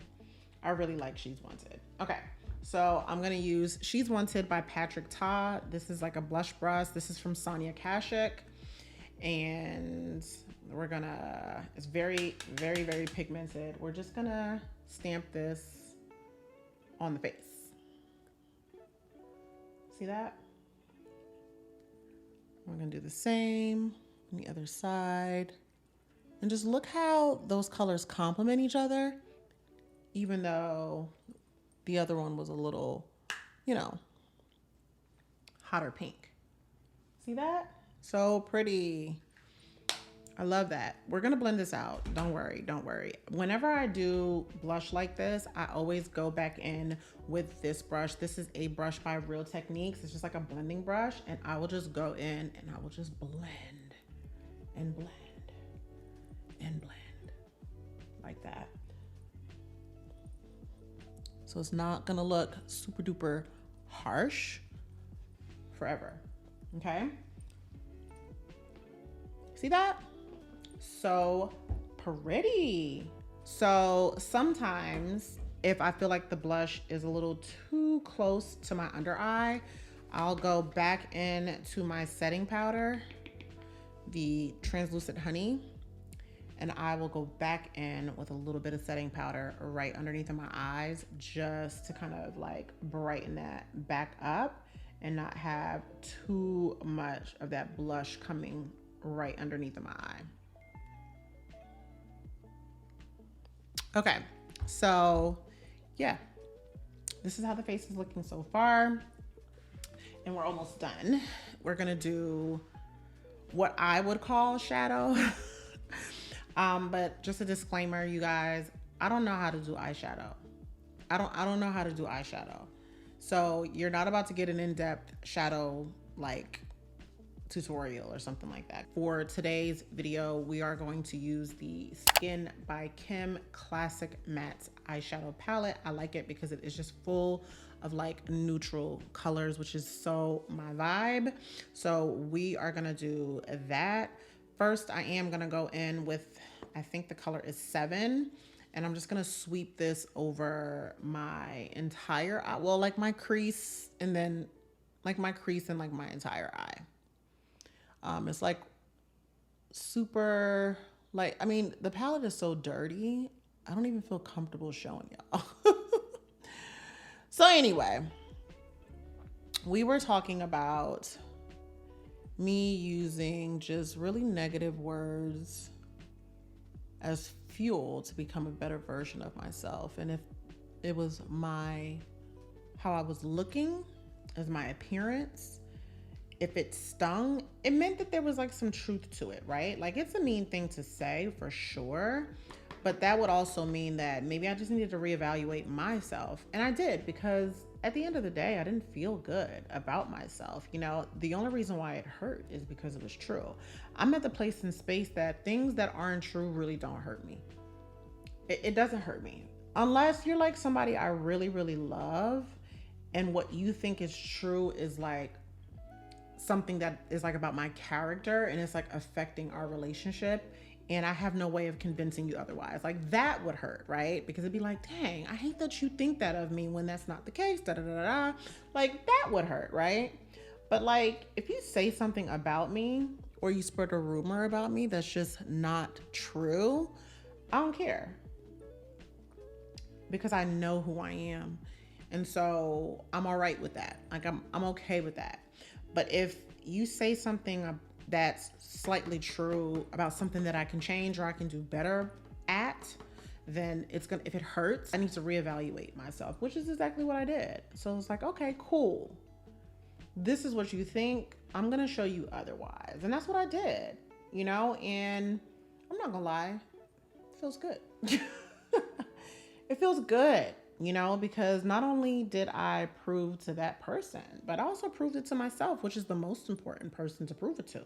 I really like She's Wanted. Okay, so I'm gonna use She's Wanted by Patrick Ta. This is like a blush brush. This is from Sonia Kashuk, and we're gonna, it's very, very, very pigmented. We're just gonna stamp this on the face. See that? We're gonna do the same on the other side. And just look how those colors complement each other, even though the other one was a little, you know, hotter pink. See that? So pretty. I love that. We're gonna blend this out. Don't worry, don't worry. Whenever I do blush like this, I always go back in with this brush. This is a brush by Real Techniques. It's just like a blending brush, and I will just go in and I will just blend and blend and blend like that. So it's not gonna look super duper harsh forever, okay? See that? So pretty. So sometimes if I feel like the blush is a little too close to my under eye, I'll go back in to my setting powder, the translucent honey, and I will go back in with a little bit of setting powder right underneath of my eyes, just to kind of like brighten that back up and not have too much of that blush coming right underneath of my eye. Okay, so yeah, this is how the face is looking so far, and we're almost done. We're gonna do what I would call shadow. But just a disclaimer, you guys, I don't know how to do eyeshadow. I don't know how to do eyeshadow. So you're not about to get an in-depth shadow like tutorial or something like that. For today's video, we are going to use the Skin by Kim Classic Matte Eyeshadow Palette. I like it because it is just full of like neutral colors, which is so my vibe. So we are gonna do that. First, I am gonna go in with, I think the color is 7. And I'm just gonna sweep this over my entire eye. Well, like my crease and then like my crease and like my entire eye. It's like super, like, I mean, the palette is so dirty. I don't even feel comfortable showing y'all. So anyway, we were talking about me using just really negative words as fuel to become a better version of myself. And if it was how I was looking, as my appearance, if it stung, it meant that there was like some truth to it, right? Like it's a mean thing to say for sure, but that would also mean that maybe I just needed to reevaluate myself. And I did, because at the end of the day, I didn't feel good about myself. You know, the only reason why it hurt is because it was true. I'm at the place in space that things that aren't true really don't hurt me. It doesn't hurt me. Unless you're like somebody I really, really love, and what you think is true is like something that is like about my character and it's like affecting our relationship, and I have no way of convincing you otherwise. Like that would hurt, right? Because it'd be like, dang, I hate that you think that of me when that's not the case, da da da da. Like that would hurt, right? But like if you say something about me or you spread a rumor about me that's just not true, I don't care, because I know who I am. And so I'm all right with that. Like I'm okay with that. But if you say something that's slightly true about something that I can change or I can do better at, then it's gonna, if it hurts, I need to reevaluate myself, which is exactly what I did. So it's like, okay, cool. This is what you think. I'm gonna show you otherwise. And that's what I did, you know? And I'm not gonna lie, it feels good. It feels good, you know, because not only did I prove to that person, but I also proved it to myself, which is the most important person to prove it to.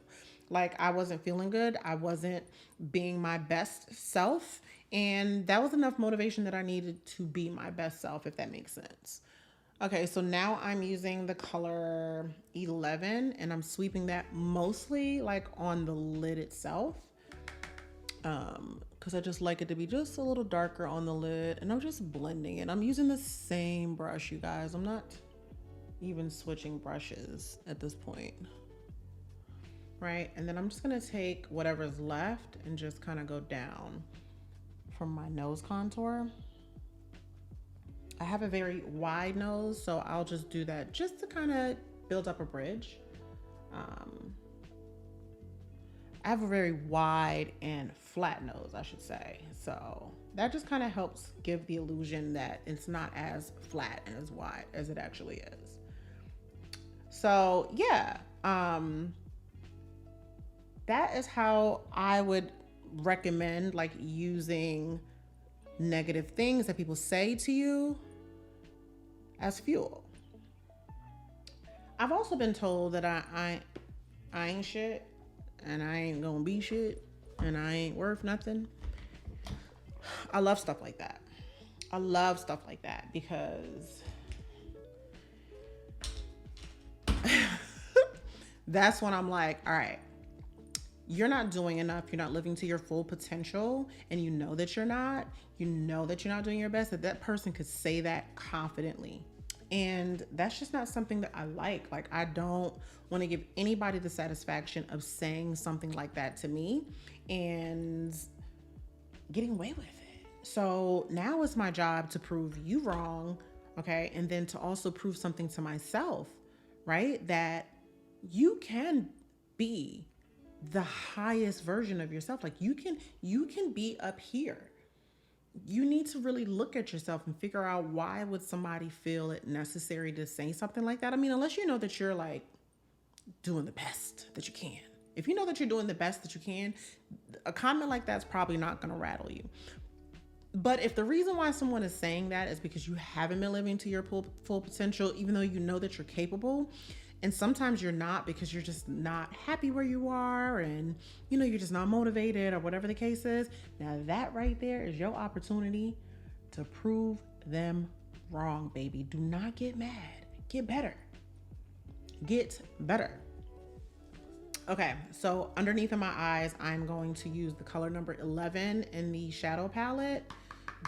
Like I wasn't feeling good. I wasn't being my best self. And that was enough motivation that I needed to be my best self, if that makes sense. Okay, so now I'm using the color 11 and I'm sweeping that mostly like on the lid itself. Because I just like it to be just a little darker on the lid, and I'm just blending it. I'm using the same brush, you guys. I'm not even switching brushes at this point, right? And then I'm just gonna take whatever's left and just kind of go down from my nose contour. I have a very wide nose, so I'll just do that just to kind of build up a bridge. I have a very wide and flat nose, I should say. So that just kind of helps give the illusion that it's not as flat and as wide as it actually is. So yeah, that is how I would recommend like using negative things that people say to you as fuel. I've also been told that I ain't shit, and I ain't gonna be shit, and I ain't worth nothing. I love stuff like that. I love stuff like that because that's when I'm like, all right, you're not doing enough. You're not living to your full potential, and you know that you're not. You know that you're not doing your best. That person could say that confidently. And that's just not something that I like. Like, I don't want to give anybody the satisfaction of saying something like that to me and getting away with it. So now it's my job to prove you wrong, okay? And then to also prove something to myself, right? That you can be the highest version of yourself. Like you can be up here. You need to really look at yourself and figure out, why would somebody feel it necessary to say something like that? I mean, unless you know that you're like doing the best that you can. If you know that you're doing the best that you can, a comment like that's probably not going to rattle you. But if the reason why someone is saying that is because you haven't been living to your full potential, even though you know that you're capable, and sometimes you're not because you're just not happy where you are, and you know, you're just not motivated or whatever the case is, now that right there is your opportunity to prove them wrong, baby. Do not get mad. Get better. Get better. Okay, so underneath of my eyes, I'm going to use the color number 11 in the shadow palette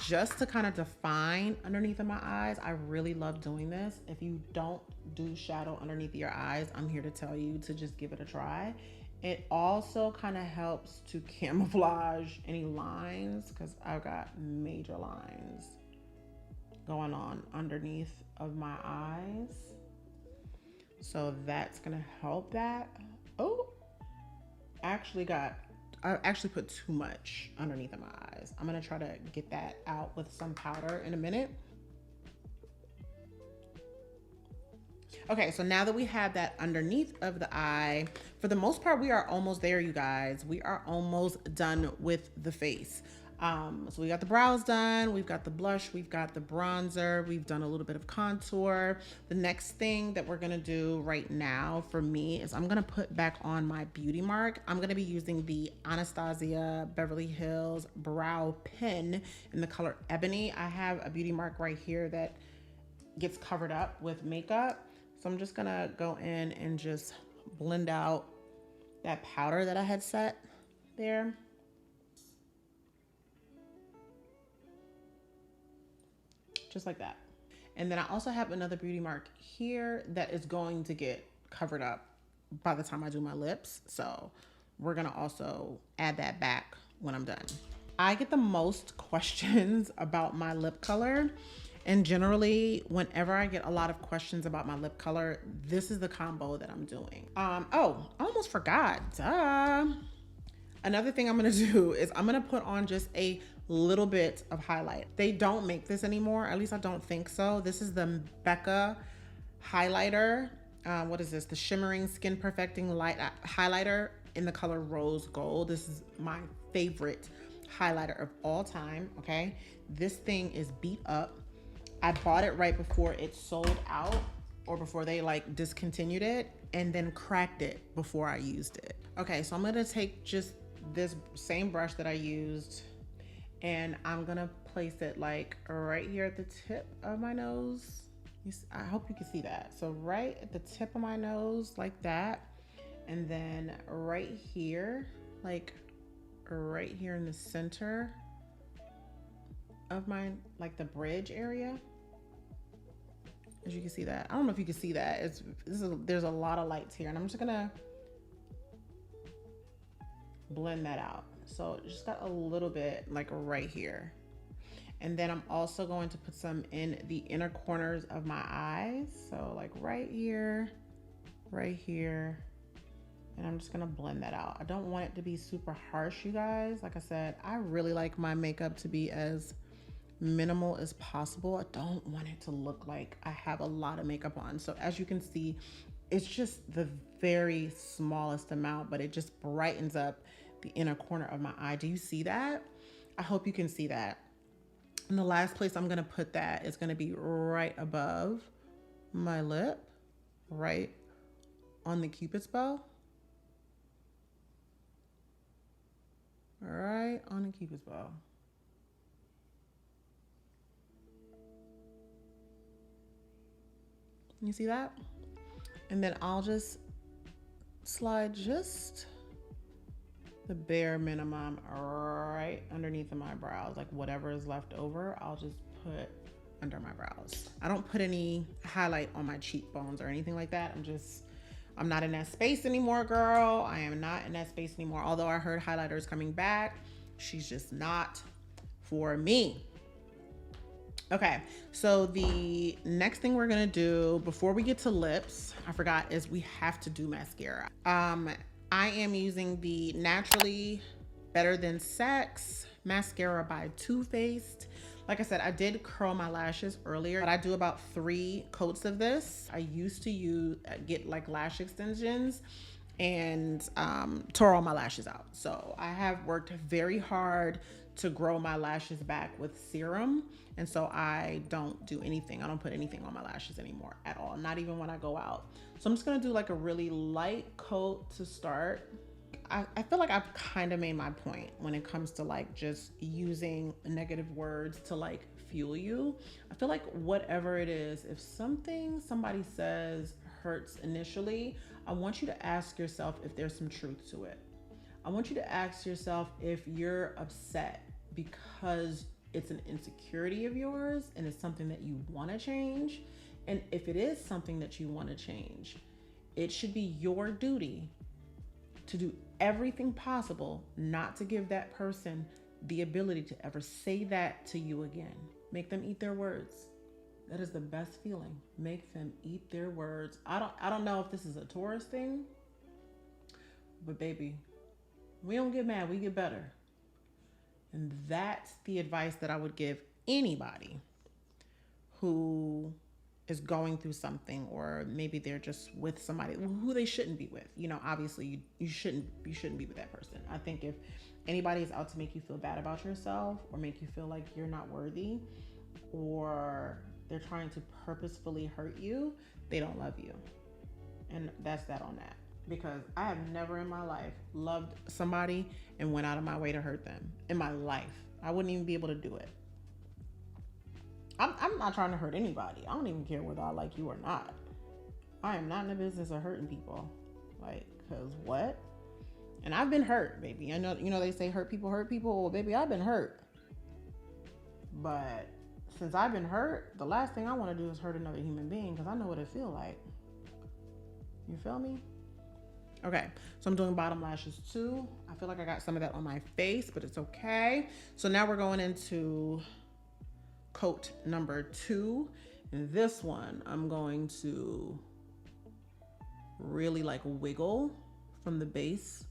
just to kind of define underneath of my eyes. I really love doing this. If you don't do shadow underneath your eyes, I'm here to tell you to just give it a try. It also kind of helps to camouflage any lines, because I've got major lines going on underneath of my eyes. So that's gonna help that. Oh, I actually put too much underneath of my eyes. I'm gonna try to get that out with some powder in a minute. Okay, so now that we have that underneath of the eye, for the most part, we are almost there, you guys. We are almost done with the face. So we got the brows done, we've got the blush, we've got the bronzer, we've done a little bit of contour. The next thing that we're gonna do right now for me is I'm gonna put back on my beauty mark. I'm gonna be using the Anastasia Beverly Hills brow pen in the color Ebony. I have a beauty mark right here that gets covered up with makeup. So I'm just gonna go in and just blend out that powder that I had set there. Just like that. And then I also have another beauty mark here that is going to get covered up by the time I do my lips. So we're gonna also add that back when I'm done. I get the most questions about my lip color. And generally, whenever I get a lot of questions about my lip color, this is the combo that I'm doing. Oh, I almost forgot. Duh. Another thing I'm gonna do is I'm gonna put on just a little bit of highlight. They don't make this anymore, at least I don't think so. This is the Becca highlighter. What is this? The Shimmering Skin Perfecting Light Highlighter in the color Rose Gold. This is my favorite highlighter of all time, okay? This thing is beat up. I bought it right before it sold out, or before they like discontinued it, and then cracked it before I used it. Okay, so I'm gonna take just this same brush that I used, and I'm gonna place it like right here at the tip of my nose. I hope you can see that. So right at the tip of my nose, like that. And then right here, like right here in the center of my, like the bridge area. As you can see that. I don't know if you can see that. There's a lot of lights here, and I'm just gonna blend that out. So just got a little bit like right here. And then I'm also going to put some in the inner corners of my eyes. So like right here, and I'm just gonna blend that out. I don't want it to be super harsh, you guys. Like I said, I really like my makeup to be as minimal as possible. I don't want it to look like I have a lot of makeup on. So as you can see, it's just the very smallest amount, but it just brightens up the inner corner of my eye. Do you see that? I hope you can see that. And the last place I'm gonna put that is gonna be right above my lip, right on the Cupid's bow. Right on the Cupid's bow. You see that? And then I'll just slide just the bare minimum right underneath of my brows. Like whatever is left over, I'll just put under my brows. I don't put any highlight on my cheekbones or anything like that. I'm not in that space anymore, girl. I am not in that space anymore. Although I heard highlighter is coming back, she's just not for me. Okay, so the next thing we're gonna do before we get to lips, I forgot, is we have to do mascara. I am using the Naturally Better Than Sex mascara by Too Faced. Like I said, I did curl my lashes earlier, but I do about 3 coats of this. I used to get like lash extensions, and tore all my lashes out. So I have worked very hard to grow my lashes back with serum. And so I don't do anything. I don't put anything on my lashes anymore at all, not even when I go out. So I'm just gonna do like a really light coat to start. I feel like I've kind of made my point when it comes to like just using negative words to like fuel you. I feel like whatever it is, if something somebody says hurts initially, I want you to ask yourself if there's some truth to it. I want you to ask yourself if you're upset because it's an insecurity of yours and it's something that you want to change. And if it is something that you want to change, it should be your duty to do everything possible not to give that person the ability to ever say that to you again. Make them eat their words. That is the best feeling. Make them eat their words. I don't know if this is a Taurus thing, but baby, we don't get mad, we get better. And that's the advice that I would give anybody who is going through something, or maybe they're just with somebody who they shouldn't be with. You know, obviously you shouldn't be with that person. I think if anybody is out to make you feel bad about yourself or make you feel like you're not worthy, or they're trying to purposefully hurt you, they don't love you. And that's that on that. Because I have never in my life loved somebody and went out of my way to hurt them. In my life, I wouldn't even be able to do it. I'm not trying to hurt anybody. I don't even care whether I like you or not. I am not in the business of hurting people. Like, cause what? And I've been hurt, baby. I know, you know, they say hurt people. Well, baby, I've been hurt. But since I've been hurt, the last thing I want to do is hurt another human being, because I know what it feels like. You feel me? Okay, so I'm doing bottom lashes too. I feel like I got some of that on my face, but it's okay. So now we're going into coat number 2. And this one, I'm going to really like wiggle from the base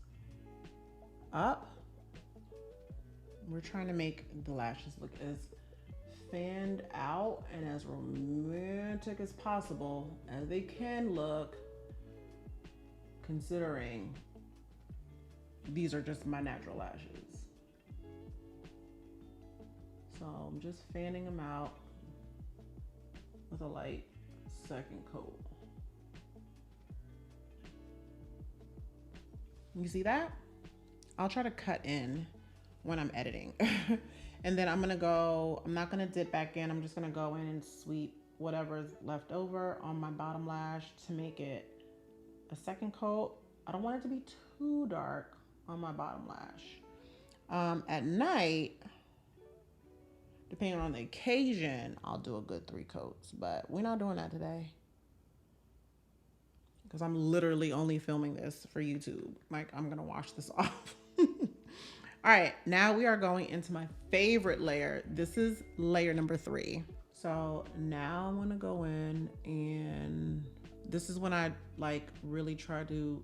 up. We're trying to make the lashes look as fanned out and as romantic as possible as they can look, considering these are just my natural lashes. So I'm just fanning them out with a light second coat. You see that? I'll try to cut in when I'm editing. And then I'm not gonna dip back in. I'm just gonna go in and sweep whatever's left over on my bottom lash to make it a second coat. I don't want it to be too dark on my bottom lash. At night, depending on the occasion, I'll do a good 3 coats, but we're not doing that today because I'm literally only filming this for YouTube. Like, I'm gonna wash this off. All right, now we are going into my favorite layer. This is layer number 3. So now I'm gonna go in, and this is when I like really try to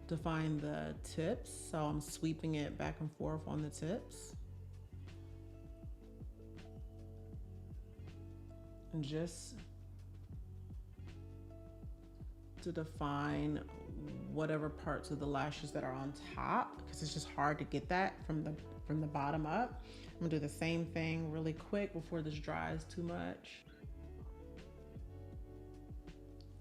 define the tips. So I'm sweeping it back and forth on the tips. And just to define whatever parts of the lashes that are on top, because it's just hard to get that from the bottom up. I'm gonna do the same thing really quick before this dries too much.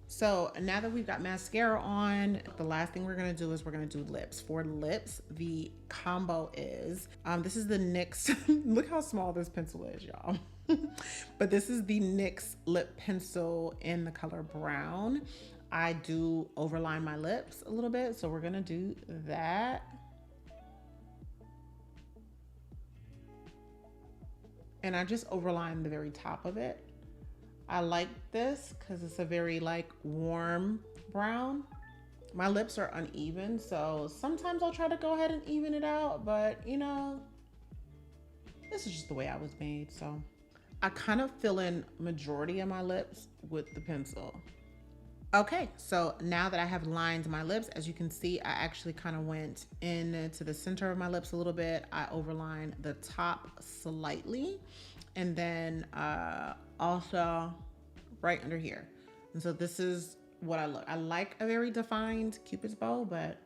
So now that we've got mascara on, the last thing we're gonna do is we're gonna do lips. For lips, the combo is, this is the NYX, look how small this pencil is, y'all. But this is the NYX lip pencil in the color brown. I do overline my lips a little bit, so we're gonna do that. And I just overline the very top of it. I like this because it's a very like warm brown. My lips are uneven, so sometimes I'll try to go ahead and even it out, but you know, this is just the way I was made. So I kind of fill in majority of my lips with the pencil. Okay, so now that I have lined my lips, as you can see, I actually kind of went into the center of my lips a little bit. I overlined the top slightly, and then also right under here. And so this is what I look. I like a very defined Cupid's bow, but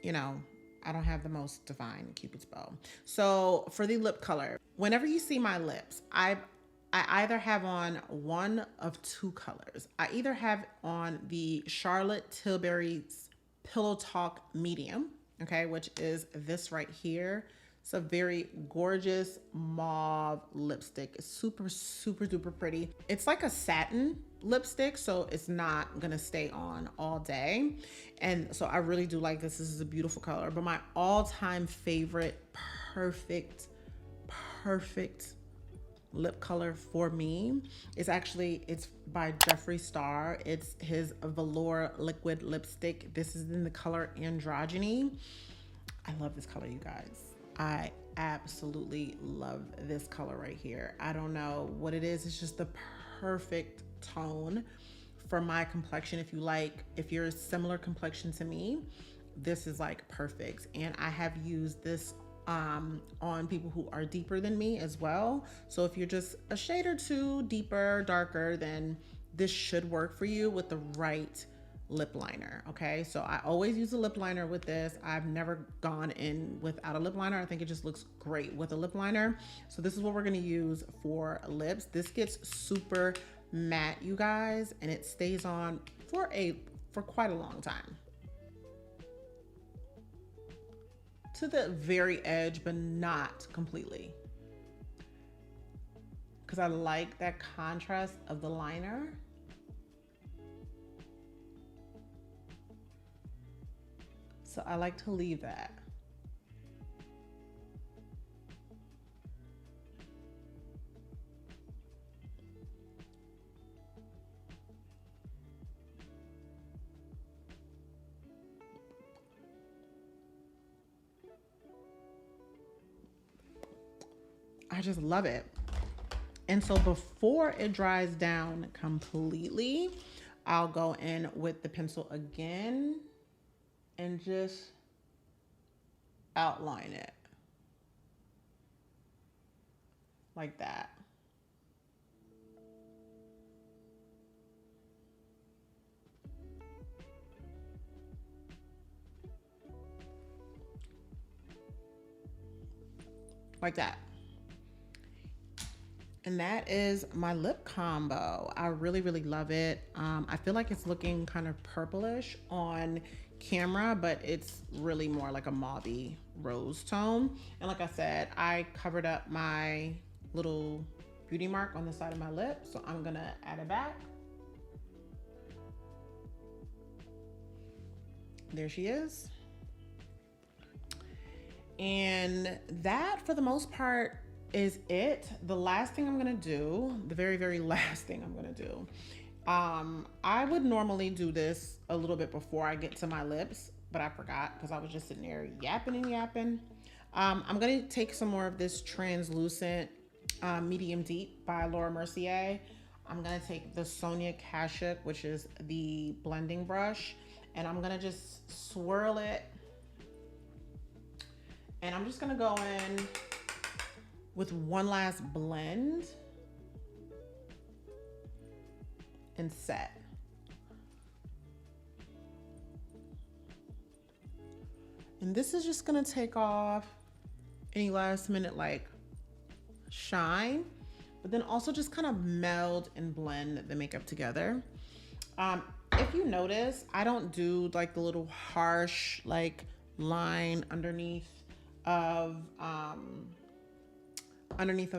you know, I don't have the most defined Cupid's bow. So for the lip color, whenever you see my lips, I either have on one of two colors. I either have on the Charlotte Tilbury's Pillow Talk Medium, okay, which is this right here. It's a very gorgeous mauve lipstick. It's super, super duper pretty. It's like a satin lipstick, so it's not gonna stay on all day. And so I really do like this. This is a beautiful color. But my all-time favorite perfect lip color for me is actually, it's by Jeffree Star. It's his velour liquid lipstick. This is in the color Androgyny. I love this color, you guys. I absolutely love this color right here. I don't know what it is. It's just the perfect tone for my complexion. If you're a similar complexion to me, this is like perfect. And I have used this on people who are deeper than me as well. So if you're just a shade or two deeper, darker, then this should work for you with the right lip liner. Okay, so I always use a lip liner with this. I've never gone in without a lip liner. I think it just looks great with a lip liner. So this is what we're going to use for lips. This gets super matte, you guys, and it stays on for quite a long time. To the very edge, but not completely, because I like that contrast of the liner. So I like to leave that. I just love it. And so before it dries down completely, I'll go in with the pencil again and just outline it like that. Like that. And that is my lip combo. I really, really love it. I feel like it's looking kind of purplish on camera, but it's really more like a mauvey rose tone. And like I said, I covered up my little beauty mark on the side of my lip, so I'm gonna add it back. There she is. And that, for the most part, is it. The last thing I'm gonna do, the very, very last thing I'm gonna do, I would normally do this a little bit before I get to my lips, but I forgot because I was just sitting there yapping and yapping. I'm gonna take some more of this translucent medium deep by Laura Mercier. I'm gonna take the Sonia Kashuk, which is the blending brush, and I'm gonna just swirl it. And I'm just gonna go in with one last blend and set. And this is just gonna take off any last minute like shine, but then also just kind of meld and blend the makeup together. If you notice, I don't do like the little harsh like line underneath of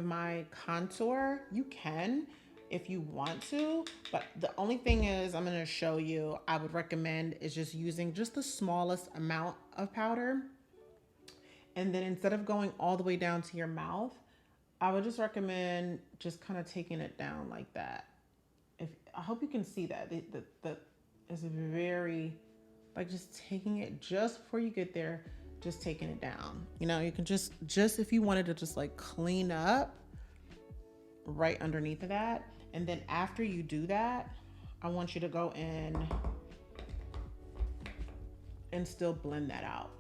my contour. You can if you want to, but the only thing is, I'm going to show you, I would recommend is just using just the smallest amount of powder. And then instead of going all the way down to your mouth, I would just recommend just kind of taking it down like that. I hope you can see that. That is very, like, just taking it just before you get there, just taking it down. You know, you can just if you wanted to just like clean up right underneath of that. And then after you do that, I want you to go in and still blend that out.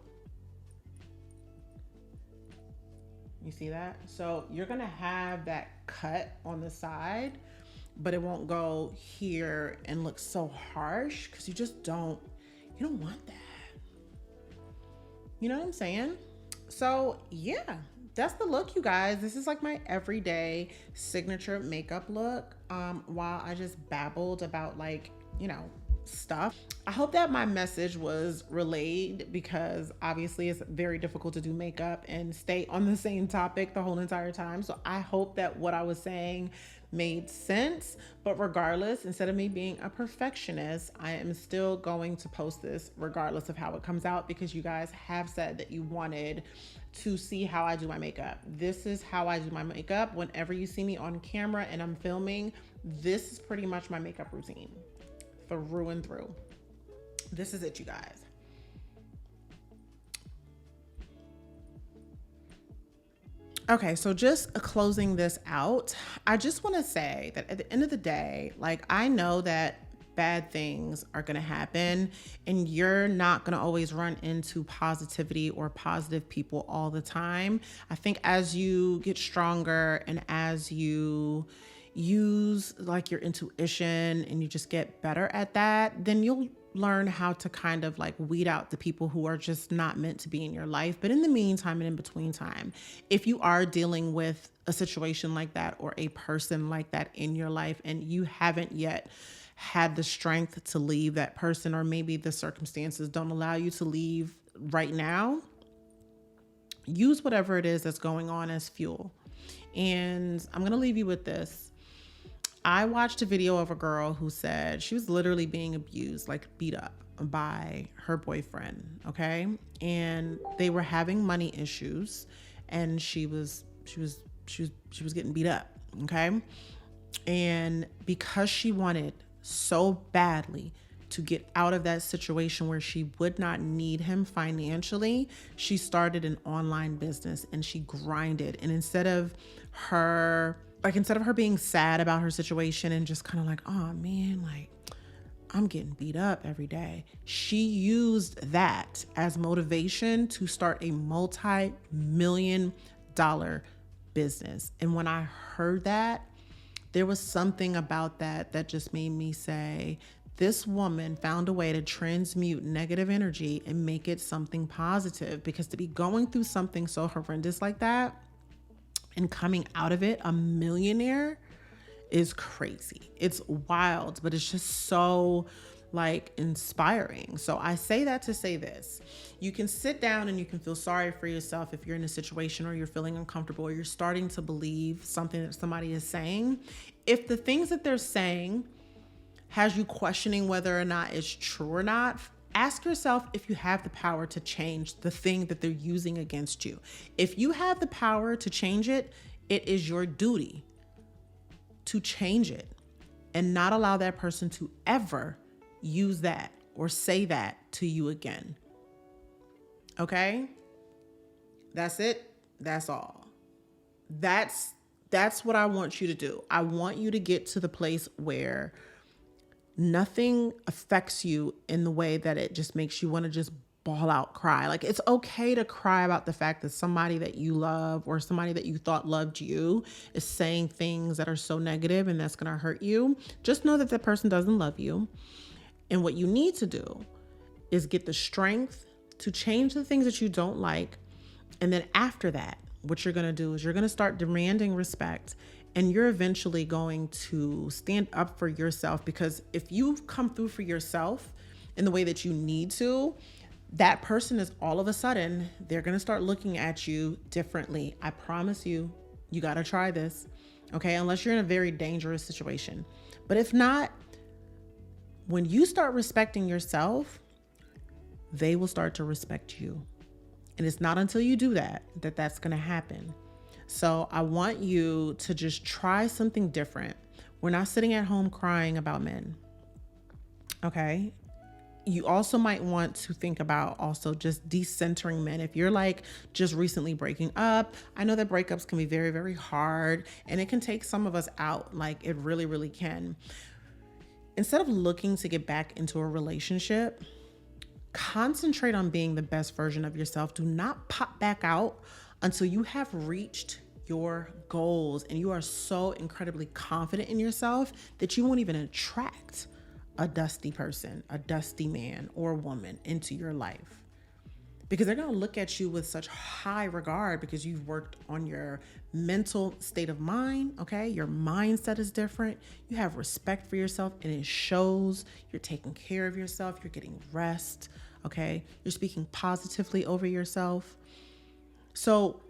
You see that? So you're gonna have that cut on the side, but it won't go here and look so harsh because you don't want that. You know what I'm saying? So yeah, that's the look, you guys. This is like my everyday signature makeup look. While I just babbled about like, stuff. I hope that my message was relayed, because obviously it's very difficult to do makeup and stay on the same topic the whole entire time. So I hope that what I was saying made sense. But regardless, instead of me being a perfectionist, I am still going to post this regardless of how it comes out, because you guys have said that you wanted to see how I do my makeup. This is how I do my makeup. Whenever you see me on camera and I'm filming, this is pretty much my makeup routine. Through and through. This is it, you guys. Okay, so just closing this out, I just want to say that at the end of the day, like, I know that bad things are going to happen, and you're not going to always run into positivity or positive people all the time. I think as you get stronger and as you use like your intuition and you just get better at that, then you'll learn how to kind of like weed out the people who are just not meant to be in your life. But in the meantime and in between time, if you are dealing with a situation like that or a person like that in your life and you haven't yet had the strength to leave that person, or maybe the circumstances don't allow you to leave right now, use whatever it is that's going on as fuel. And I'm going to leave you with this. I watched a video of a girl who said she was literally being abused, like beat up by her boyfriend. Okay. And they were having money issues, and she was getting beat up. Okay. And because she wanted so badly to get out of that situation where she would not need him financially, she started an online business and she grinded. And instead of her being sad about her situation and just kind of like, oh man, like I'm getting beat up every day, she used that as motivation to start a multi-million-dollar business. And when I heard that, there was something about that just made me say, this woman found a way to transmute negative energy and make it something positive. Because to be going through something so horrendous like that and coming out of it a millionaire is crazy. It's wild, but it's just so like inspiring. So I say that to say this: you can sit down and you can feel sorry for yourself if you're in a situation or you're feeling uncomfortable or you're starting to believe something that somebody is saying. If the things that they're saying has you questioning whether or not it's true or not, ask yourself if you have the power to change the thing that they're using against you. If you have the power to change it, it is your duty to change it and not allow that person to ever use that or say that to you again. Okay? That's it. That's all. That's what I want you to do. I want you to get to the place where nothing affects you in the way that it just makes you want to just bawl out, cry. Like, it's okay to cry about the fact that somebody that you love or somebody that you thought loved you is saying things that are so negative and that's going to hurt you. Just know that that person doesn't love you. And what you need to do is get the strength to change the things that you don't like. And then after that, what you're going to do is you're going to start demanding respect. And you're eventually going to stand up for yourself, because if you've come through for yourself in the way that you need to, that person is all of a sudden, they're going to start looking at you differently. I promise you, you got to try this. Okay. Unless you're in a very dangerous situation. But if not, when you start respecting yourself, they will start to respect you. And it's not until you do that that's going to happen. So I want you to just try something different. We're not sitting at home crying about men. Okay. You also might want to think about also just decentering men. If you're like just recently breaking up, I know that breakups can be very, very hard and it can take some of us out. Like, it really, really can. Instead of looking to get back into a relationship, concentrate on being the best version of yourself. Do not pop back out until you have reached your goals and you are so incredibly confident in yourself that you won't even attract a dusty person, a dusty man or woman into your life. Because they're going to look at you with such high regard because you've worked on your mental state of mind, okay? Your mindset is different. You have respect for yourself and it shows. You're taking care of yourself. You're getting rest, okay? You're speaking positively over yourself. So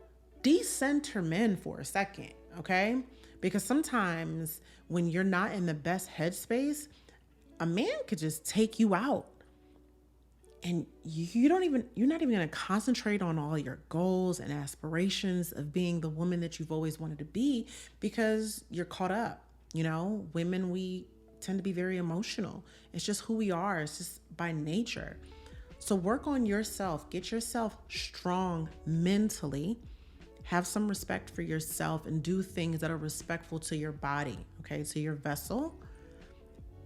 decenter men for a second, okay? Because sometimes when you're not in the best headspace, a man could just take you out. And you're not even going to concentrate on all your goals and aspirations of being the woman that you've always wanted to be because you're caught up. You know, women, we tend to be very emotional. It's just who we are. It's just by nature. So work on yourself. Get yourself strong mentally. Have some respect for yourself and do things that are respectful to your body, okay, to your vessel.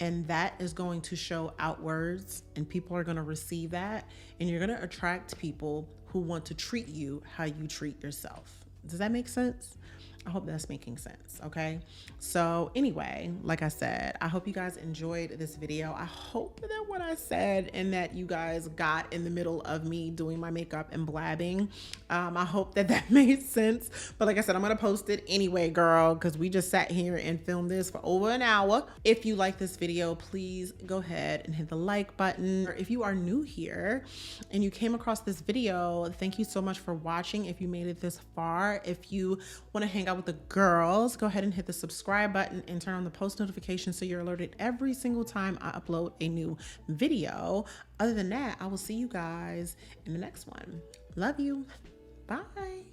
And that is going to show outwards and people are going to receive that. And you're going to attract people who want to treat you how you treat yourself. Does that make sense? I hope that's making sense. Okay. So anyway, like I said, I hope you guys enjoyed this video. I hope that what I said and that you guys got in the middle of me doing my makeup and blabbing, I hope that that made sense. But like I said, I'm going to post it anyway, girl, because we just sat here and filmed this for over an hour. If you like this video, please go ahead and hit the like button. Or if you are new here and you came across this video, thank you so much for watching. If you made it this far, if you want to hang out with the girls, go ahead and hit the subscribe button and turn on the post notifications so you're alerted every single time I upload a new video. Other than that, I will see you guys in the next one. Love you. Bye.